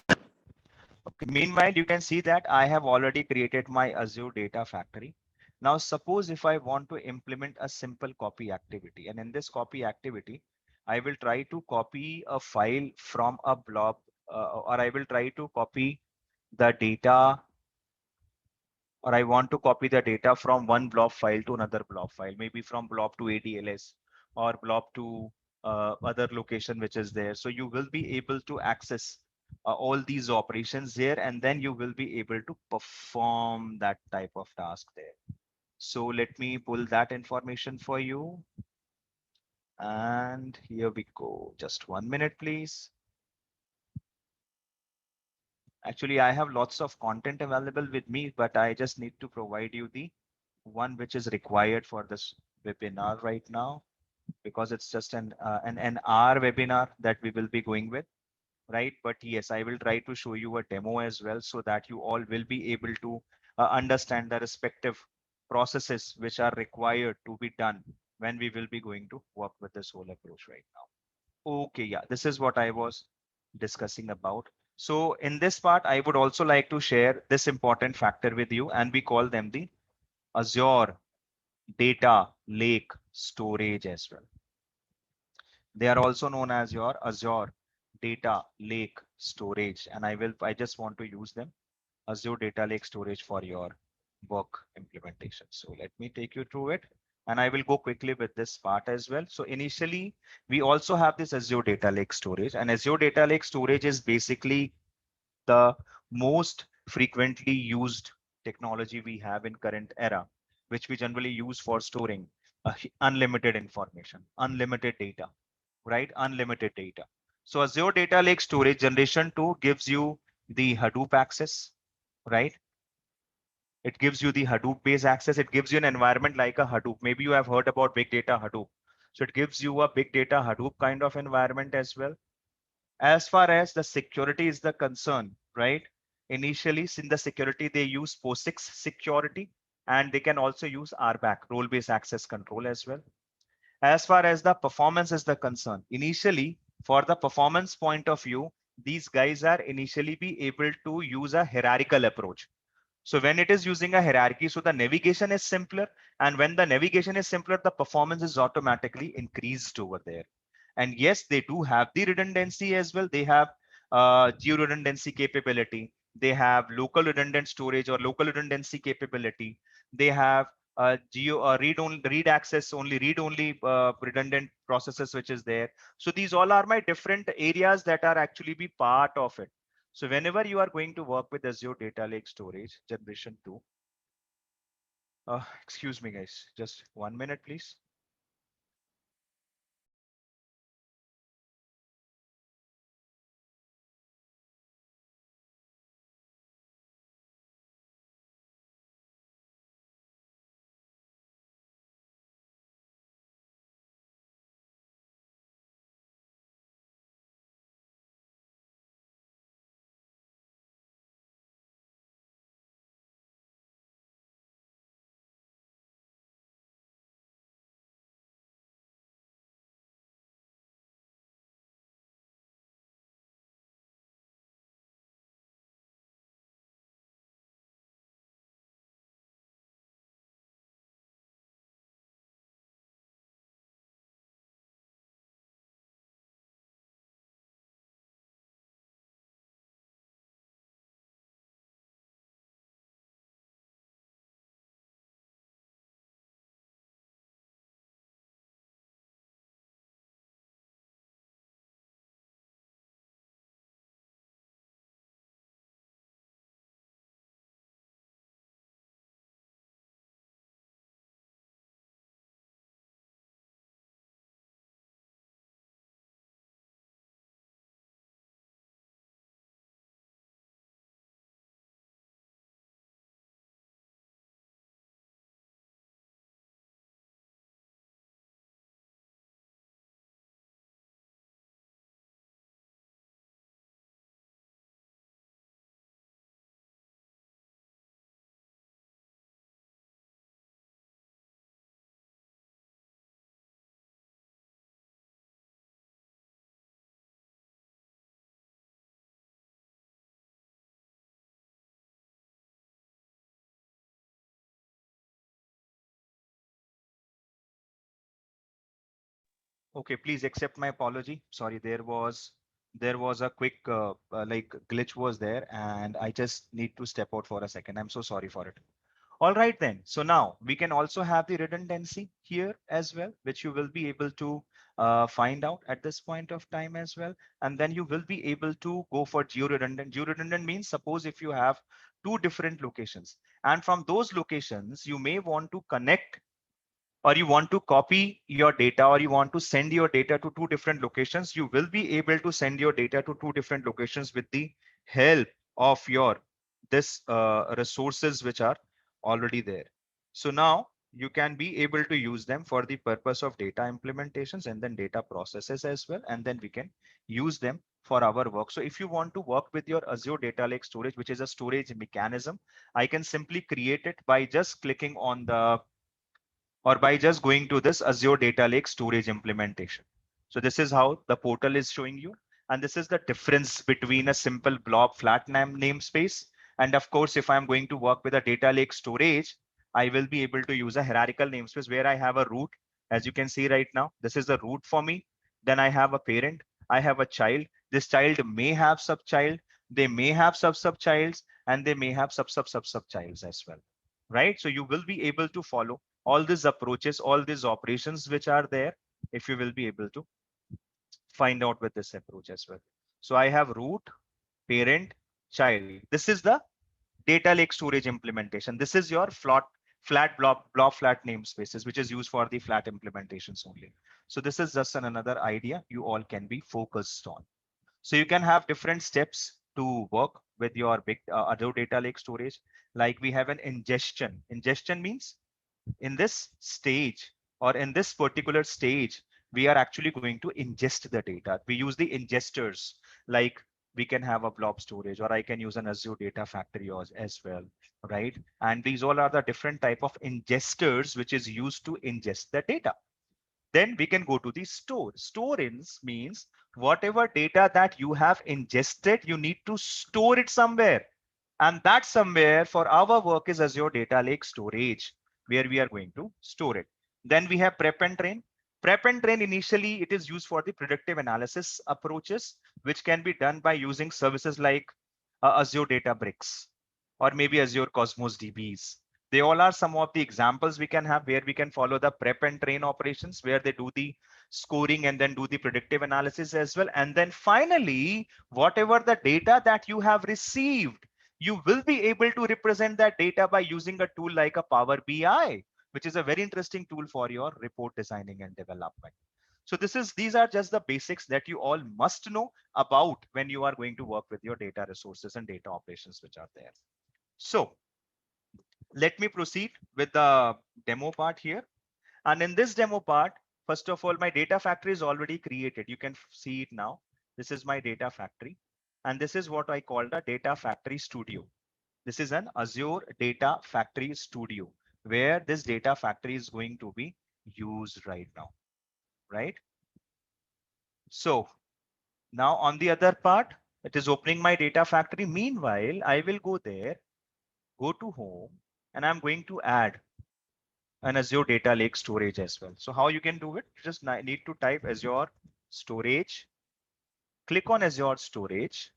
Okay. Meanwhile, you can see that I have already created my Azure Data Factory. Now, suppose if I want to implement a simple copy activity, and in this copy activity, I will try to copy a file from a blob, or I will try to copy the data, or I want to copy the data from one blob file to another blob file, maybe from blob to ADLS or blob to other location which is there. So you will be able to access all these operations here, and then you will be able to perform that type of task there. So let me pull that information for you. And here we go. Just 1 minute, please. Actually, I have lots of content available with me, but I just need to provide you the one which is required for this webinar right now, because it's just an hour webinar that we will be going with, right? But yes, I will try to show you a demo as well so that you all will be able to understand the respective processes which are required to be done when we will be going to work with this whole approach right now. Okay, yeah, this is what I was discussing about. So in this part, I would also like to share this important factor with you, and we call them the Azure Data Lake Storage as well. They are also known as your Azure Data Lake Storage, and I just want to use them, Azure Data Lake Storage, for your work implementation. So let me take you through it, and I will go quickly with this part as well. So initially, we also have this Azure Data Lake Storage, and Azure Data Lake Storage is basically the most frequently used technology we have in current era, which we generally use for storing unlimited information, unlimited data, right? Unlimited data. So Azure Data Lake Storage Generation 2 gives you the Hadoop access, right? It gives you the Hadoop based access. It gives you an environment like a Hadoop. Maybe you have heard about big data Hadoop. So it gives you a big data Hadoop kind of environment as well. As far as the security is the concern, right? Initially, in the security, they use POSIX security, and they can also use RBAC, role-based access control as well. As far as the performance is the concern, initially, for the performance point of view, these guys are initially be able to use a hierarchical approach. So when it is using a hierarchy, so the navigation is simpler. And when the navigation is simpler, the performance is automatically increased over there. And yes, they do have the redundancy as well. They have geo redundancy capability. They have local redundant storage or local redundancy capability. They have geo read access only, read only redundant processes, which is there. So these all are my different areas that are actually be part of it. So whenever you are going to work with Azure Data Lake Storage Generation 2, excuse me, guys, just 1 minute, please. Okay, please accept my apology. Sorry, there was a quick like glitch was there, and I just need to step out for a second. I'm so sorry for it. All right then. So now we can also have the redundancy here as well, which you will be able to find out at this point of time as well. And then you will be able to go for geo-redundant. Geo-redundant means suppose if you have two different locations, and from those locations, you may want to connect or you want to copy your data or you want to send your data to two different locations, you will be able to send your data to two different locations with the help of your this resources which are already there. So now you can be able to use them for the purpose of data implementations and then data processes as well. And then we can use them for our work. So if you want to work with your Azure Data Lake Storage, which is a storage mechanism, I can simply create it by just clicking on the or by just going to this Azure Data Lake storage implementation. So this is how the portal is showing you. And this is the difference between a simple blob flat namespace. And of course, if I'm going to work with a data lake storage, I will be able to use a hierarchical namespace where I have a root. As you can see right now, this is the root for me. Then I have a parent, I have a child. This child may have subchild, they may have sub-subchilds, and they may have sub-sub-sub-subchilds as well, right? So you will be able to follow all these approaches, all these operations which are there, if you will be able to find out with this approach as well. So I have root, parent, child. This is the data lake storage implementation. This is your flat blob flat namespaces, which is used for the flat implementations only. So this is just another idea you all can be focused on. So you can have different steps to work with your big Azure data lake storage. Like we have an ingestion. Ingestion means in this stage or in this particular stage, we are actually going to ingest the data. We use the ingesters, like we can have a blob storage, or I can use an Azure data factory as well, right? And these all are the different type of ingesters which is used to ingest the data. Then we can go to the store. Store-ins means whatever data that you have ingested, you need to store it somewhere. And that somewhere for our work is Azure Data Lake Storage, where we are going to store it. Then we have prep and train. Prep and train, initially it is used for the predictive analysis approaches, which can be done by using services like Azure Databricks or maybe Azure Cosmos DBs. They all are some of the examples we can have where we can follow the prep and train operations, where they do the scoring and then do the predictive analysis as well. And then finally, whatever the data that you have received, you will be able to represent that data by using a tool like a Power BI, which is a very interesting tool for your report designing and development. So these are just the basics that you all must know about when you are going to work with your data resources and data operations which are there. So let me proceed with the demo part here. And in this demo part, first of all, my data factory is already created. You can see it now. This is my data factory. And this is what I call the data factory studio. This is an Azure data factory studio where this data factory is going to be used right now, right? So now on the other part, it is opening my data factory. Meanwhile, I will go there, go to home, and I'm going to add an Azure data lake storage as well. So how you can do it? You just need to type Azure storage, click on Azure storage.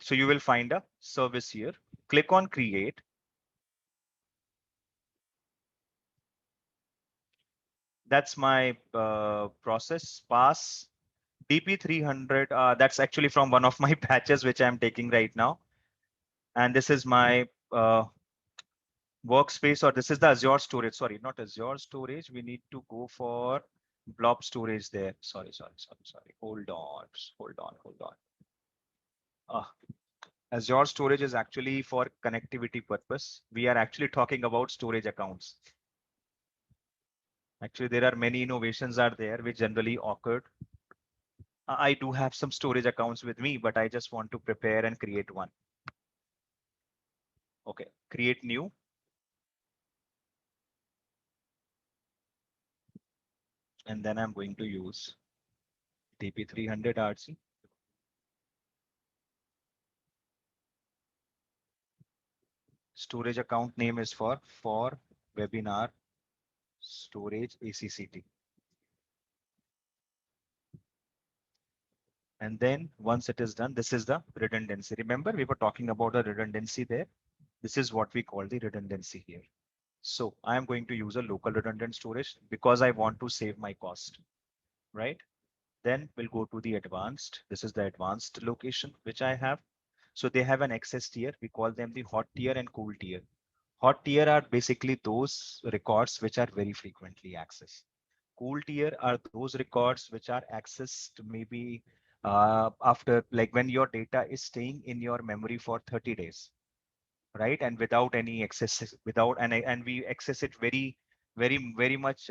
So you will find a service here. Click on create. That's my process pass DP300. That's actually from one of my batches, which I'm taking right now. And this is my workspace, or this is the Azure storage. Sorry, not Azure storage. We need to go for blob storage there. Sorry. Hold on, hold on. Azure storage is actually for connectivity purpose. We are actually talking about storage accounts. Actually, there are many innovations are there which generally occurred. I do have some storage accounts with me, but I just want to prepare and create one. Okay, create new. And then I'm going to use TP300 RC. Storage account name is for webinar storage ACCT. And then once it is done, this is the redundancy. Remember, we were talking about the redundancy there. This is what we call the redundancy here. So I am going to use a local redundant storage because I want to save my cost, right? Then we'll go to the advanced. This is the advanced location which I have. So they have an access tier. We call them the hot tier and cool tier. Hot tier are basically those records which are very frequently accessed. Cool tier are those records which are accessed maybe after, like when your data is staying in your memory for 30 days, right? And without any access, and we access it very much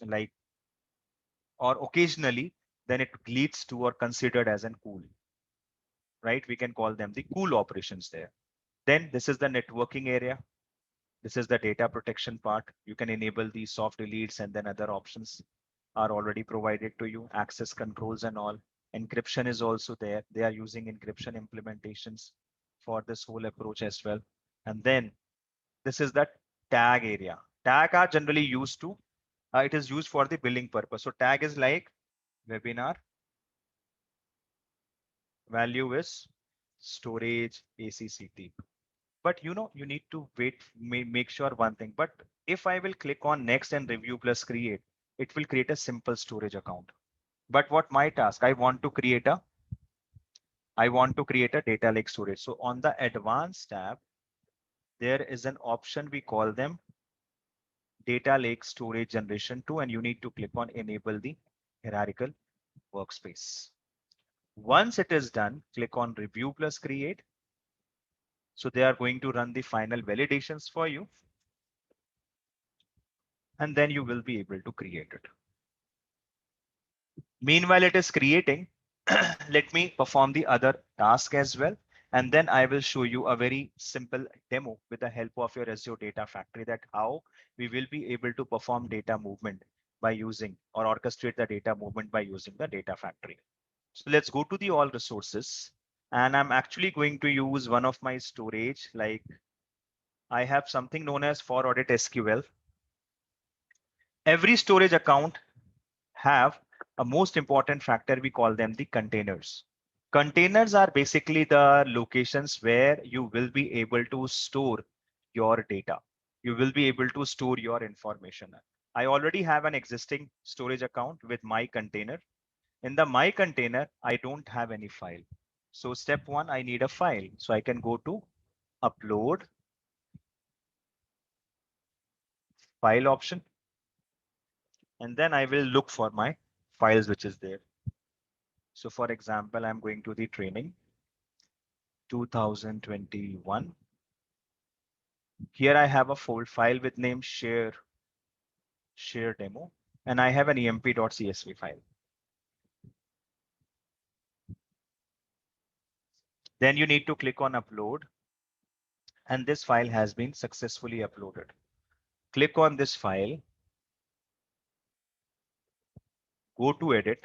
like or occasionally, then it leads to or considered as an cool, right? We can call them the cool operations there. Then this is the networking area. This is the data protection part. You can enable the soft deletes and then other options are already provided to you. Access controls and all. Encryption is also there. They are using encryption implementations for this whole approach as well. And then this is the tag area. Tag are generally used to, it is used for the billing purpose. So tag is like webinar, value is storage ACCT. But you need to wait, make sure one thing. But if I will click on next and review plus create, it will create a simple storage account. But what my task, I want to create a data lake storage. So on the advanced tab, there is an option, we call them data lake storage generation 2, and you need to click on enable the hierarchical workspace. Once it is done, click on review plus create. So they are going to run the final validations for you, and then you will be able to create it. Meanwhile, it is creating. Let me perform the other task as well. And then I will show you a very simple demo with the help of your Azure Data Factory, that how we will be able to perform data movement by using or orchestrate the data movement by using the data factory. So let's go to the all resources. And I'm actually going to use one of my storage, like I have something known as for audit SQL. Every storage account have a most important factor. We call them the containers. Containers are basically the locations where you will be able to store your data. You will be able to store your information. I already have an existing storage account with my container. In the my container, I don't have any file. So step one, I need a file. So I can go to upload file option, and then I will look for my files which is there. So for example, I'm going to the training 2021. Here I have a file with name share demo, and I have an emp.csv file. Then you need to click on upload, and this file has been successfully uploaded. Click on this file, go to edit,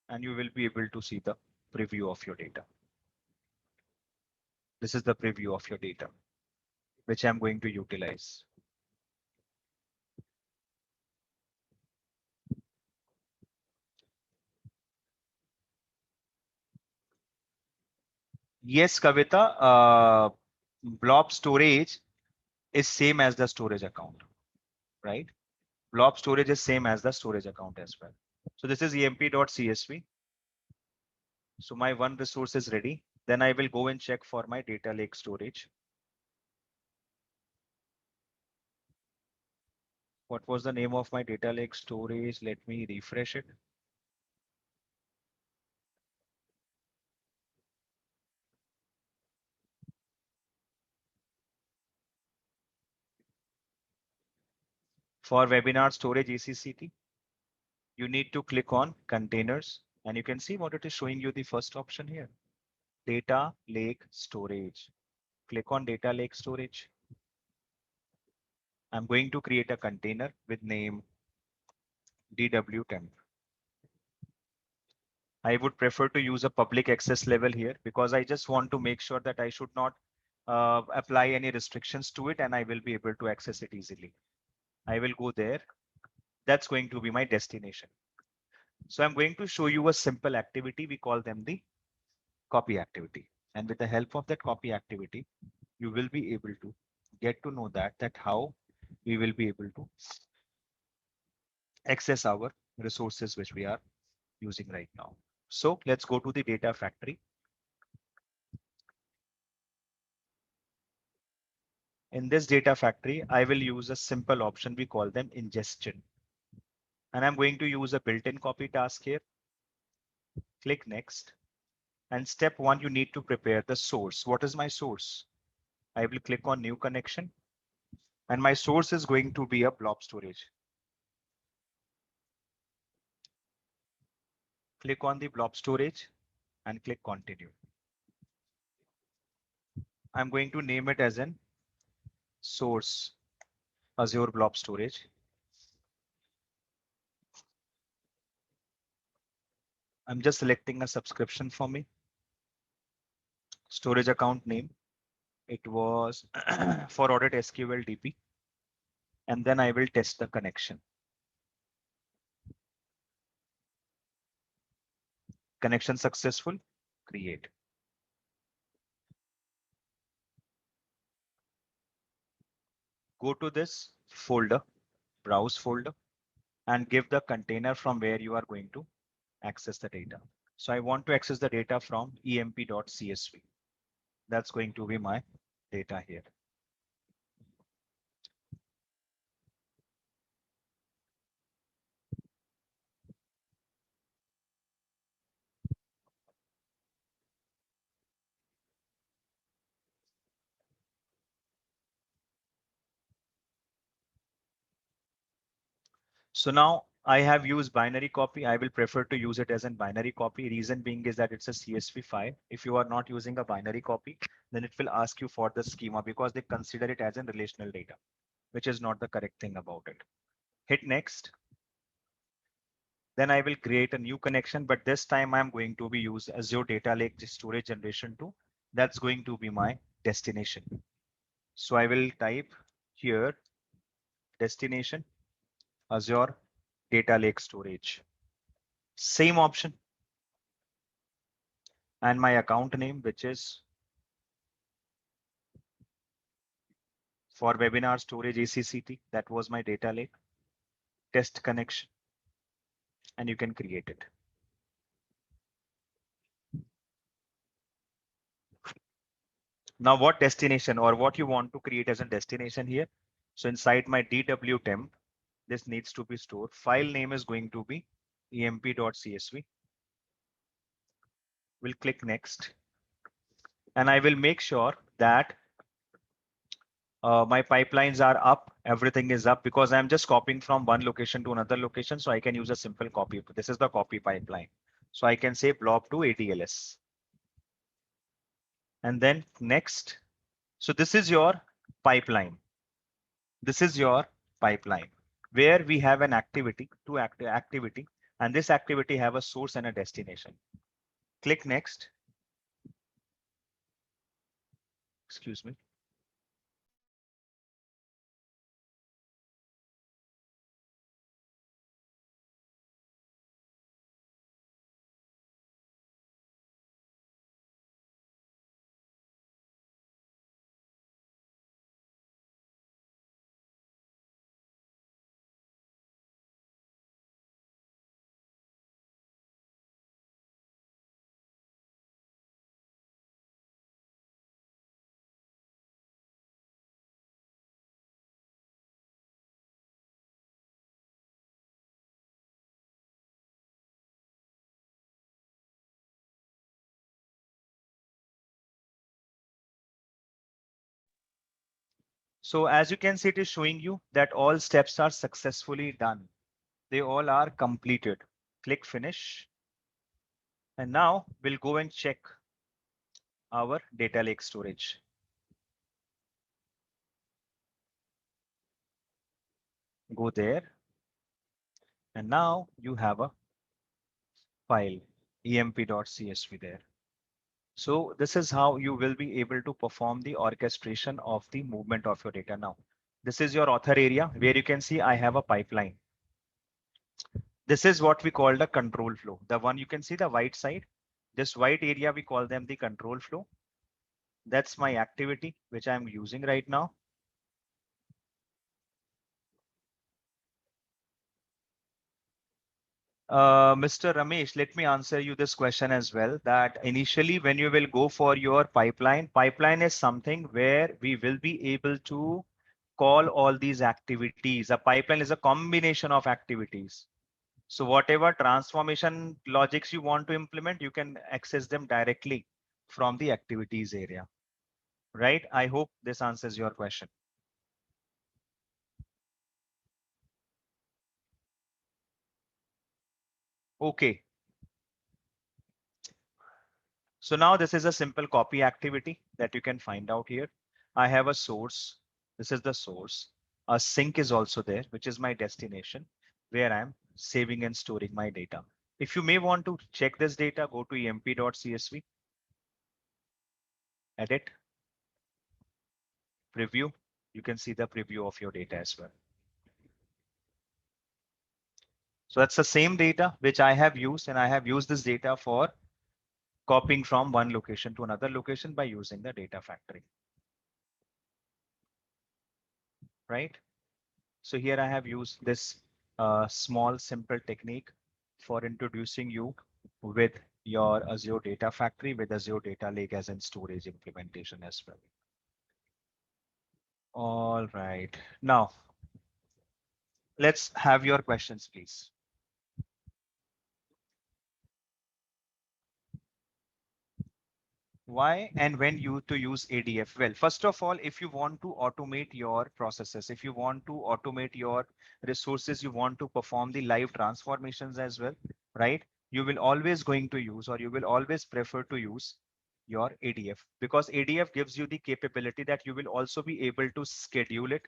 and you will be able to see the preview of your data. This is the preview of your data, which I'm going to utilize. Yes, Kavita, blob storage is same as the storage account, right? Blob storage is same as the storage account as well. So this is emp.csv. So my one resource is ready. Then I will go and check for my data lake storage. What was the name of my data lake storage? Let me refresh it. For webinar storage ECCT, you need to click on containers, and you can see what it is showing you, the first option here, data lake storage. Click on data lake storage. I'm going to create a container with name dwtemp. I would prefer to use a public access level here because I just want to make sure that I should not apply any restrictions to it, and I will be able to access it easily. I will go there. That's going to be my destination. So I'm going to show you a simple activity. We call them the copy activity. And with the help of that copy activity, you will be able to get to know that how we will be able to access our resources which we are using right now. So let's go to the data factory. In this data factory, I will use a simple option. We call them ingestion. And I'm going to use a built-in copy task here. Click next. And step one, you need to prepare the source. What is my source? I will click on new connection. And my source is going to be a blob storage. Click on the blob storage and click continue. I'm going to name it as an source Azure blob storage. I'm just selecting a subscription for me. Storage account name. It was for audit SQL DB. And then I will test the connection. Connection successful, create. Go to this folder, browse folder, and give the container from where you are going to access the data. So I want to access the data from emp.csv. That's going to be my data here. So now I have used binary copy. I will prefer to use it as a binary copy. Reason being is that it's a CSV file. If you are not using a binary copy, then it will ask you for the schema because they consider it as a relational data, which is not the correct thing about it. Hit next. Then I will create a new connection, but this time I'm going to be use Azure Data Lake Storage Generation 2. That's going to be my destination. So I will type here destination Azure Data Lake Storage. Same option. And my account name, which is for webinar storage ACCT. That was my data lake test connection. And you can create it. Now what destination or what you want to create as a destination here. So inside my DW temp, this needs to be stored. File name is going to be emp.csv. We'll click next. And I will make sure that my pipelines are up. Everything is up because I'm just copying from one location to another location. So I can use a simple copy. This is the copy pipeline. So I can say blob to ATLS. And then next. So this is your pipeline. This is your pipeline where we have an activity to activity, and this activity have a source and a destination. Click next. Excuse me. So as you can see, it is showing you that all steps are successfully done. They all are completed. Click finish. And now we'll go and check our data lake storage. Go there. And now you have a file emp.csv there. So this is how you will be able to perform the orchestration of the movement of your data. Now, this is your author area where you can see I have a pipeline. This is what we call the control flow. The one you can see the white side, this white area, we call them the control flow. That's my activity, which I'm using right now. Mr. Ramesh, let me answer you this question as well, that initially when you will go for your pipeline is something where we will be able to call all these activities. A pipeline is a combination of activities. So whatever transformation logics you want to implement, you can access them directly from the activities area, right? I hope this answers your question. Okay. So now this is a simple copy activity that you can find out here. I have a source. This is the source. A sink is also there, which is my destination where I'm saving and storing my data. If you may want to check this data, go to emp.csv, edit, preview. You can see the preview of your data as well. So that's the same data which I have used, and I have used this data for copying from one location to another location by using the data factory. Right? So here I have used this small simple technique for introducing you with your Azure Data Factory with Azure Data Lake as in storage implementation as well. All right. Now, let's have your questions, please. Why and when you to use ADF? Well, first of all, if you want to automate your processes, if you want to automate your resources, you want to perform the live transformations as well, right? You will always going to use, or you will always prefer to use your ADF, because ADF gives you the capability that you will also be able to schedule it,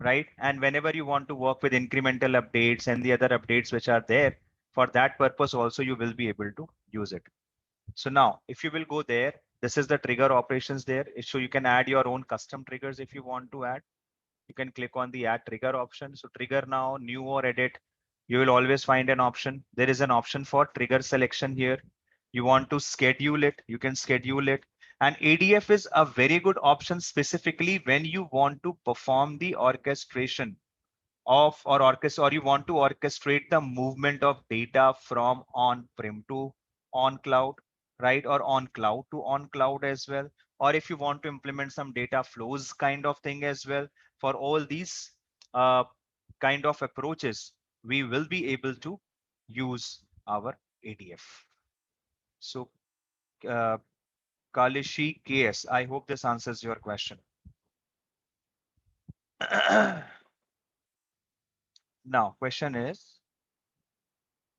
right? And whenever you want to work with incremental updates and the other updates which are there, for that purpose also you will be able to use it. So now if you will go there, this is the trigger operations there. So you can add your own custom triggers if you want to add. You can click on the add trigger option. So trigger now, new or edit. You will always find an option. There is an option for trigger selection here. You want to schedule it, you can schedule it. And ADF is a very good option specifically when you want to perform the orchestration of or you want to orchestrate the movement of data from on-prem to on cloud, right? Or on cloud to on cloud as well. Or if you want to implement some data flows kind of thing as well, for all these uh, kind of approaches, we will be able to use our ADF. So uh, Kalishi KS, I hope this answers your question. Now, question is,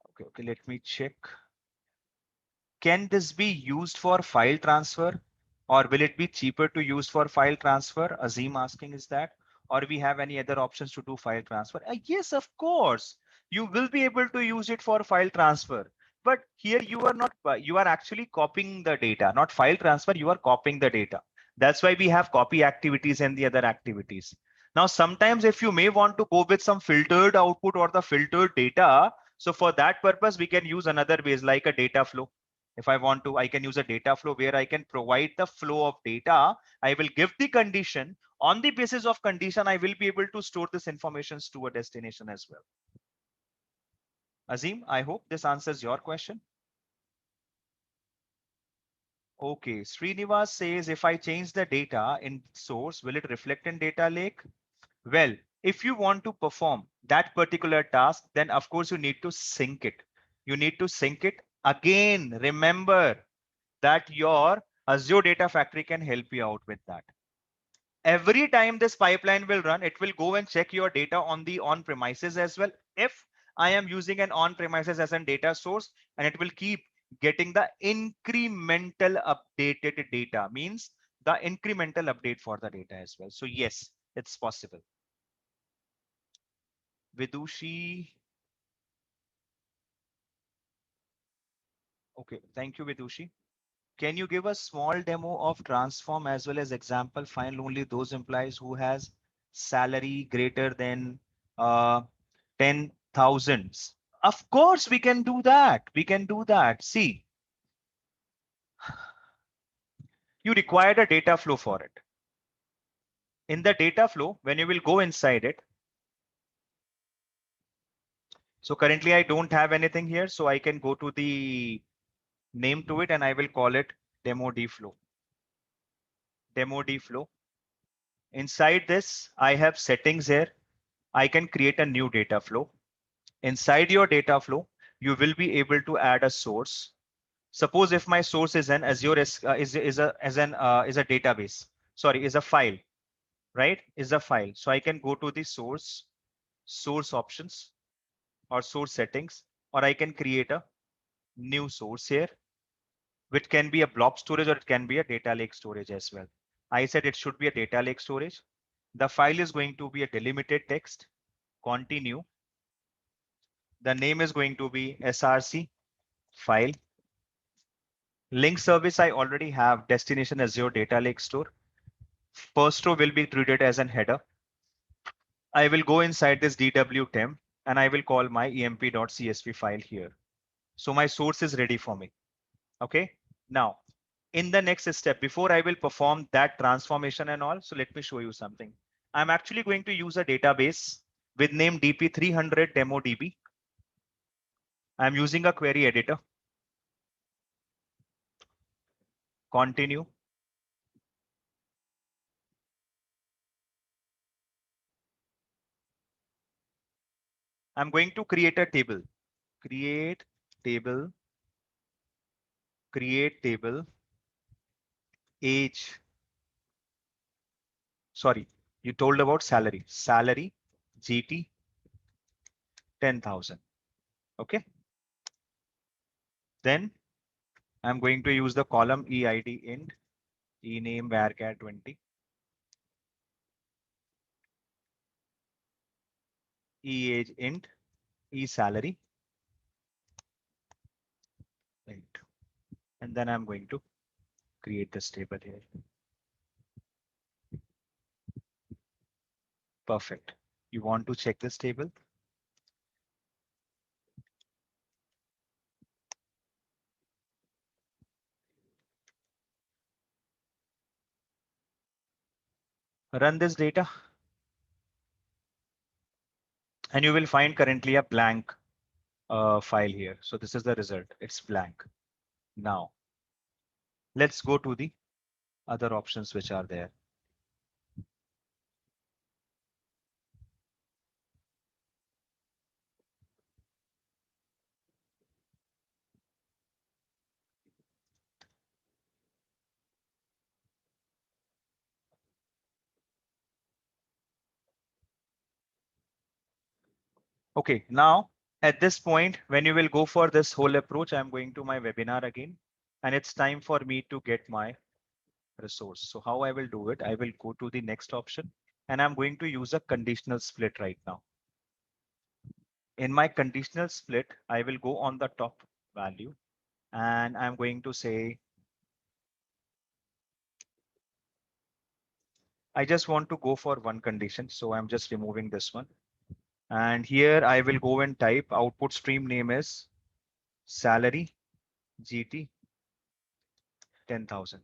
okay, let me check. Can this be used for file transfer, or will it be cheaper to use for file transfer? Azim asking is that, or we have any other options to do file transfer? Yes, of course. You will be able to use it for file transfer. But here you are not, you are actually copying the data, not file transfer, you are copying the data. That's why we have copy activities and the other activities. Now, sometimes if you may want to go with some filtered output or the filtered data, so for that purpose, we can use another ways like a data flow. If I want to, I can use a data flow where I can provide the flow of data. I will give the condition. On the basis of condition, I will be able to store this information to a destination as well. Azim, I hope this answers your question. Okay, Srinivas says, if I change the data in source, will it reflect in data lake? Well, if you want to perform that particular task, then of course you need to sync it. You need to sync it. Again, remember that your Azure Data Factory can help you out with that. Every time this pipeline will run, it will go and check your data on the on-premises as well. If I am using an on-premises as a data source, and it will keep getting the incremental updated data, means the incremental update for the data as well. So yes, it's possible. Vidushi. Okay, thank you, Vidushi. Can you give a small demo of transform as well as example? Find only those employees who has salary greater than 10,000. Of course, we can do that. We can do that. See, you required a data flow for it. In the data flow, when you will go inside it. So currently I don't have anything here. So I can go to the name to it and I will call it demo D flow. Demo D flow. Inside this, I have settings here. I can create a new data flow. Inside your data flow, you will be able to add a source. Suppose if my source is an Azure is a database. Sorry, is a file, right? Is a file. So I can go to the source options or source settings, or I can create a new source here, which can be a blob storage or it can be a data lake storage as well. I said it should be a data lake storage. The file is going to be a delimited text. Continue. The name is going to be src file. Link service, I already have destination Azure Data Lake Store. First row will be treated as an header. I will go inside this DW temp and I will call my emp.csv file here. So my source is ready for me. Okay. Now, in the next step, before I will perform that transformation and all, so let me show you something. I'm actually going to use a database with name dp300 demo db. I'm using a query editor. Continue. I'm going to create a table. Create table. Create table. age. Sorry, you told about salary. Salary, GT, 10,000. Okay. Then I'm going to use the column EID int, ename varchar 20, EAge int, ESalary int. And then I'm going to create this table here. Perfect. You want to check this table? Run this data. And you will find currently a blank file here. So this is the result. It's blank. Now, let's go to the other options which are there. Okay, now at this point, when you will go for this whole approach, I'm going to my webinar again, and it's time for me to get my resource. So how I will do it, I will go to the next option, and I'm going to use a conditional split right now. In my conditional split, I will go on the top value, and I'm going to say, I just want to go for one condition. So I'm just removing this one. And here I will go and type output stream name is salary GT 10,000.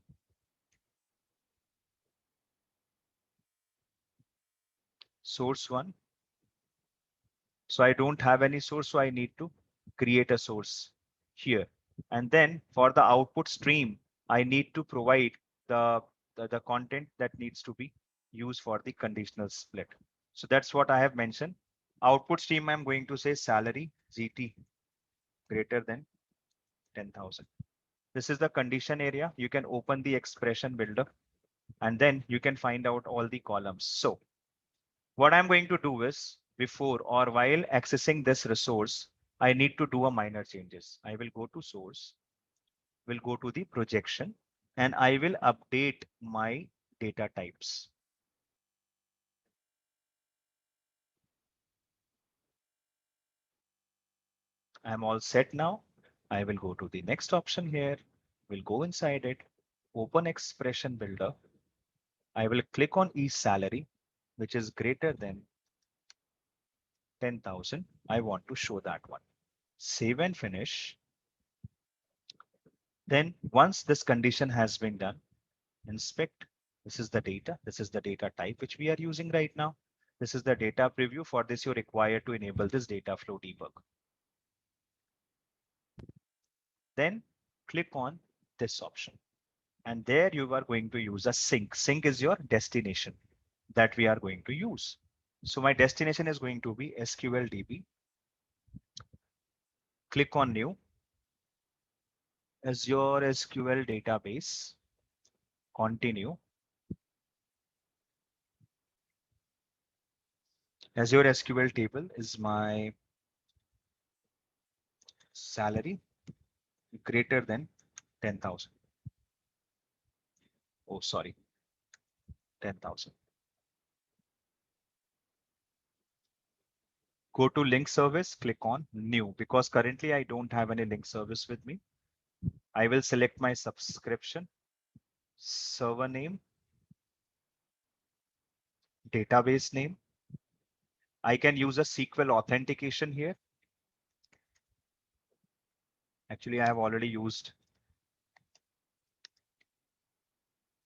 Source one. So I don't have any source, so I need to create a source here. And then for the output stream, I need to provide the content that needs to be used for the conditional split. So that's what I have mentioned. Output stream, I'm going to say salary GT greater than 10,000. This is the condition area. You can open the expression builder and then you can find out all the columns. So what I'm going to do is before or while accessing this resource, I need to do a minor changes. I will go to source, will go to the projection, and I will update my data types. I'm all set now. I will go to the next option here. We'll go inside it, open expression builder. I will click on each salary, which is greater than 10,000. I want to show that one. Save and finish. Then once this condition has been done, inspect. This is the data. This is the data type which we are using right now. This is the data preview. For this, you're required to enable this data flow debug. Then click on this option. And there you are going to use a sink. Sink is your destination that we are going to use. So my destination is going to be SQLDB. Click on new. Azure SQL database. Continue. Azure SQL table is my salary greater than 10,000. Oh, sorry, 10,000. Go to link service, click on new because currently I don't have any link service with me. I will select my subscription, server name, database name. I can use a SQL authentication here. Actually, I have already used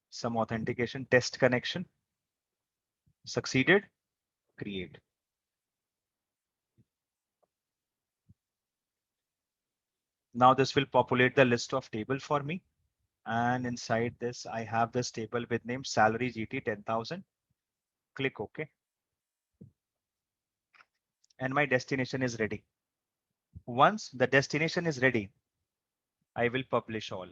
some authentication test connection. Succeeded, create. Now this will populate the list of table for me. And inside this, I have this table with name salary GT 10,000. Click OK. And my destination is ready. Once the destination is ready, I will publish all.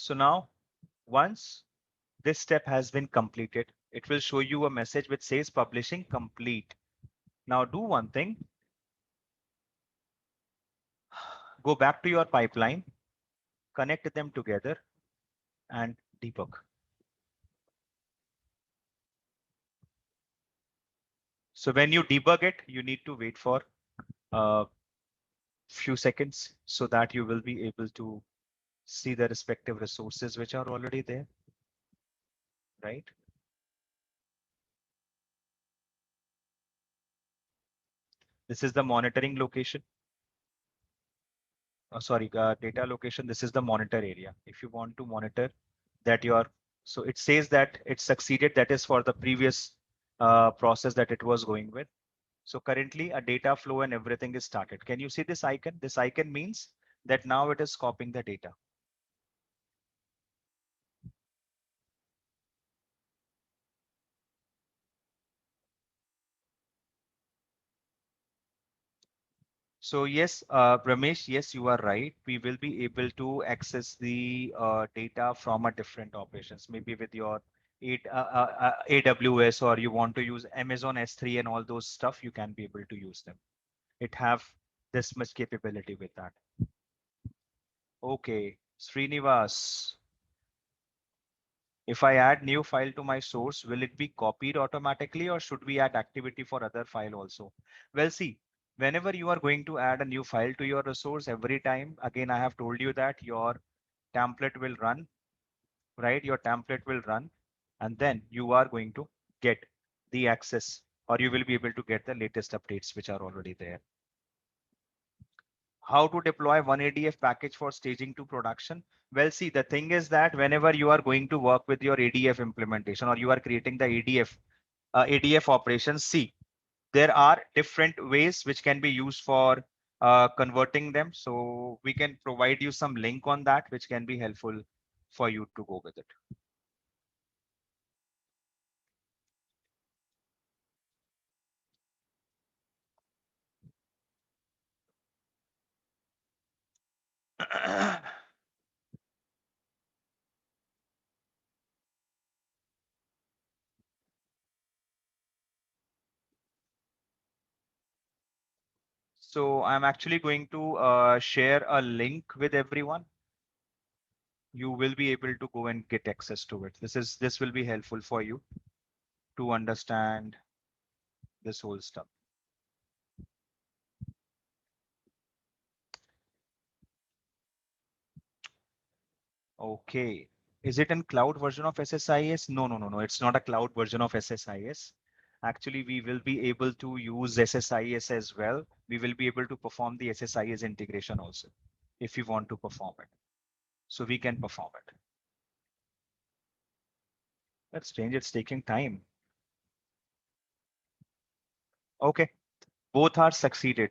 So now, once this step has been completed, it will show you a message which says publishing complete. Now do one thing, go back to your pipeline, connect them together and debug. So when you debug it, you need to wait for a few seconds so that you will be able to see the respective resources which are already there, right? This is the monitoring location. Sorry, data location. This is the monitor area. If you want to monitor that so it says that it succeeded. That is for the previous process that it was going with. So currently a data flow and everything is started. Can you see this icon? This icon means that now it is copying the data. So yes, Ramesh, yes, you are right. We will be able to access the data from a different operations, maybe with your AWS, or you want to use Amazon S3 and all those stuff, you can be able to use them. It have this much capability with that. Okay, Srinivas, if I add new file to my source, will it be copied automatically or should we add activity for other file also? Well, see, whenever you are going to add a new file to your resource, every time, again, I have told you that your template will run, right? Your template will run, and then you are going to get the access, or you will be able to get the latest updates which are already there. How to deploy one ADF package for staging to production? Well, see, the thing is that whenever you are going to work with your ADF implementation or you are creating the ADF operations, see, there are different ways which can be used for converting them. So we can provide you some link on that, which can be helpful for you to go with it. So I'm actually going to share a link with everyone. You will be able to go and get access to it. This will be helpful for you to understand this whole stuff. Okay. Is it in cloud version of SSIS? No, no, no, no. It's not a cloud version of SSIS. Actually, we will be able to use SSIS as well. We will be able to perform the SSIS integration also if you want to perform it. So we can perform it. That's strange. It's taking time. Okay. Both are succeeded.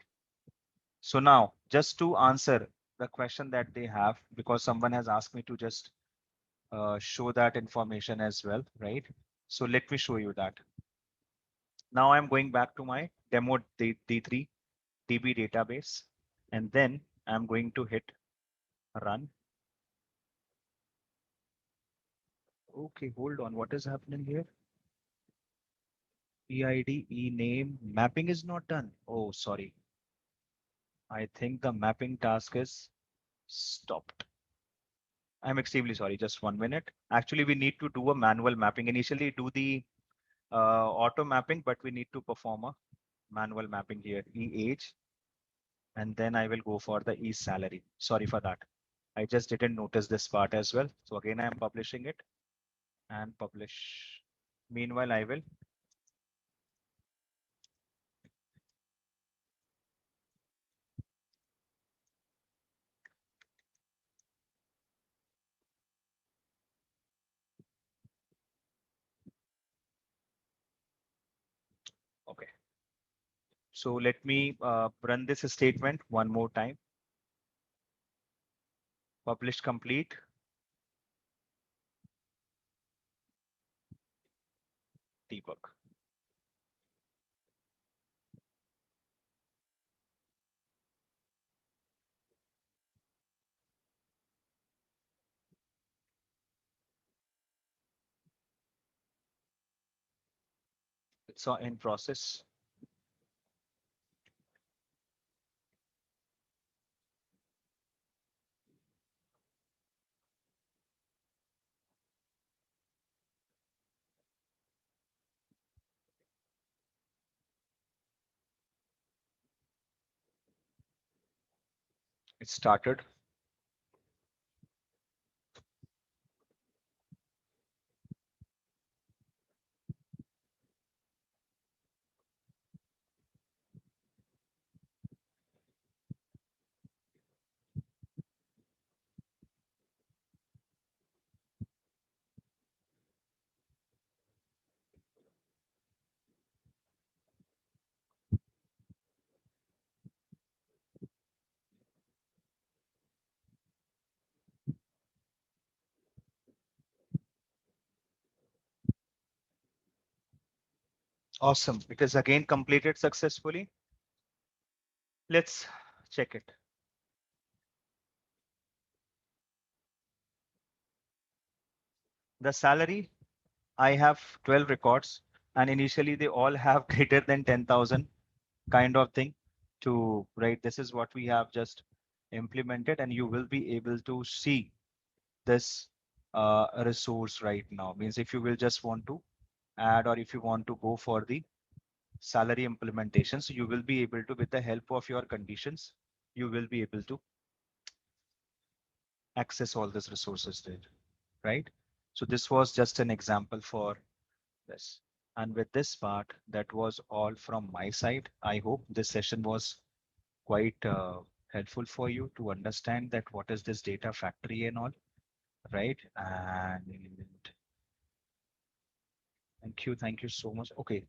So now, just to answer the question that they have, because someone has asked me to just show that information as well, right? So let me show you that. Now I'm going back to my demo D3 DB database, and then I'm going to hit run. Okay, hold on. What is happening here? EID, name, mapping is not done. Oh, sorry. I think the mapping task is stopped. I'm extremely sorry. Just 1 minute. Actually, we need to do a manual mapping. Initially, do the auto mapping, but we need to perform a manual mapping here. Age, and then I will go for the salary. Sorry for that. I just didn't notice this part as well. So again, I'm publishing it and publish. Meanwhile, I will. Okay. So let me run this statement one more time. Publish complete. Debug. It's in process. It started. Awesome. It is again completed successfully. Let's check it. The salary, I have 12 records, and initially they all have greater than 10,000 kind of thing to, right? This is what we have just implemented, and you will be able to see this resource right now. Means if you will just want to add, or if you want to go for the salary implementation, so you will be able to, with the help of your conditions, you will be able to access all these resources there, right? So this was just an example for this. And with this part, that was all from my side. I hope this session was quite helpful for you to understand that what is this data factory and all, right? And thank you so much. Okay,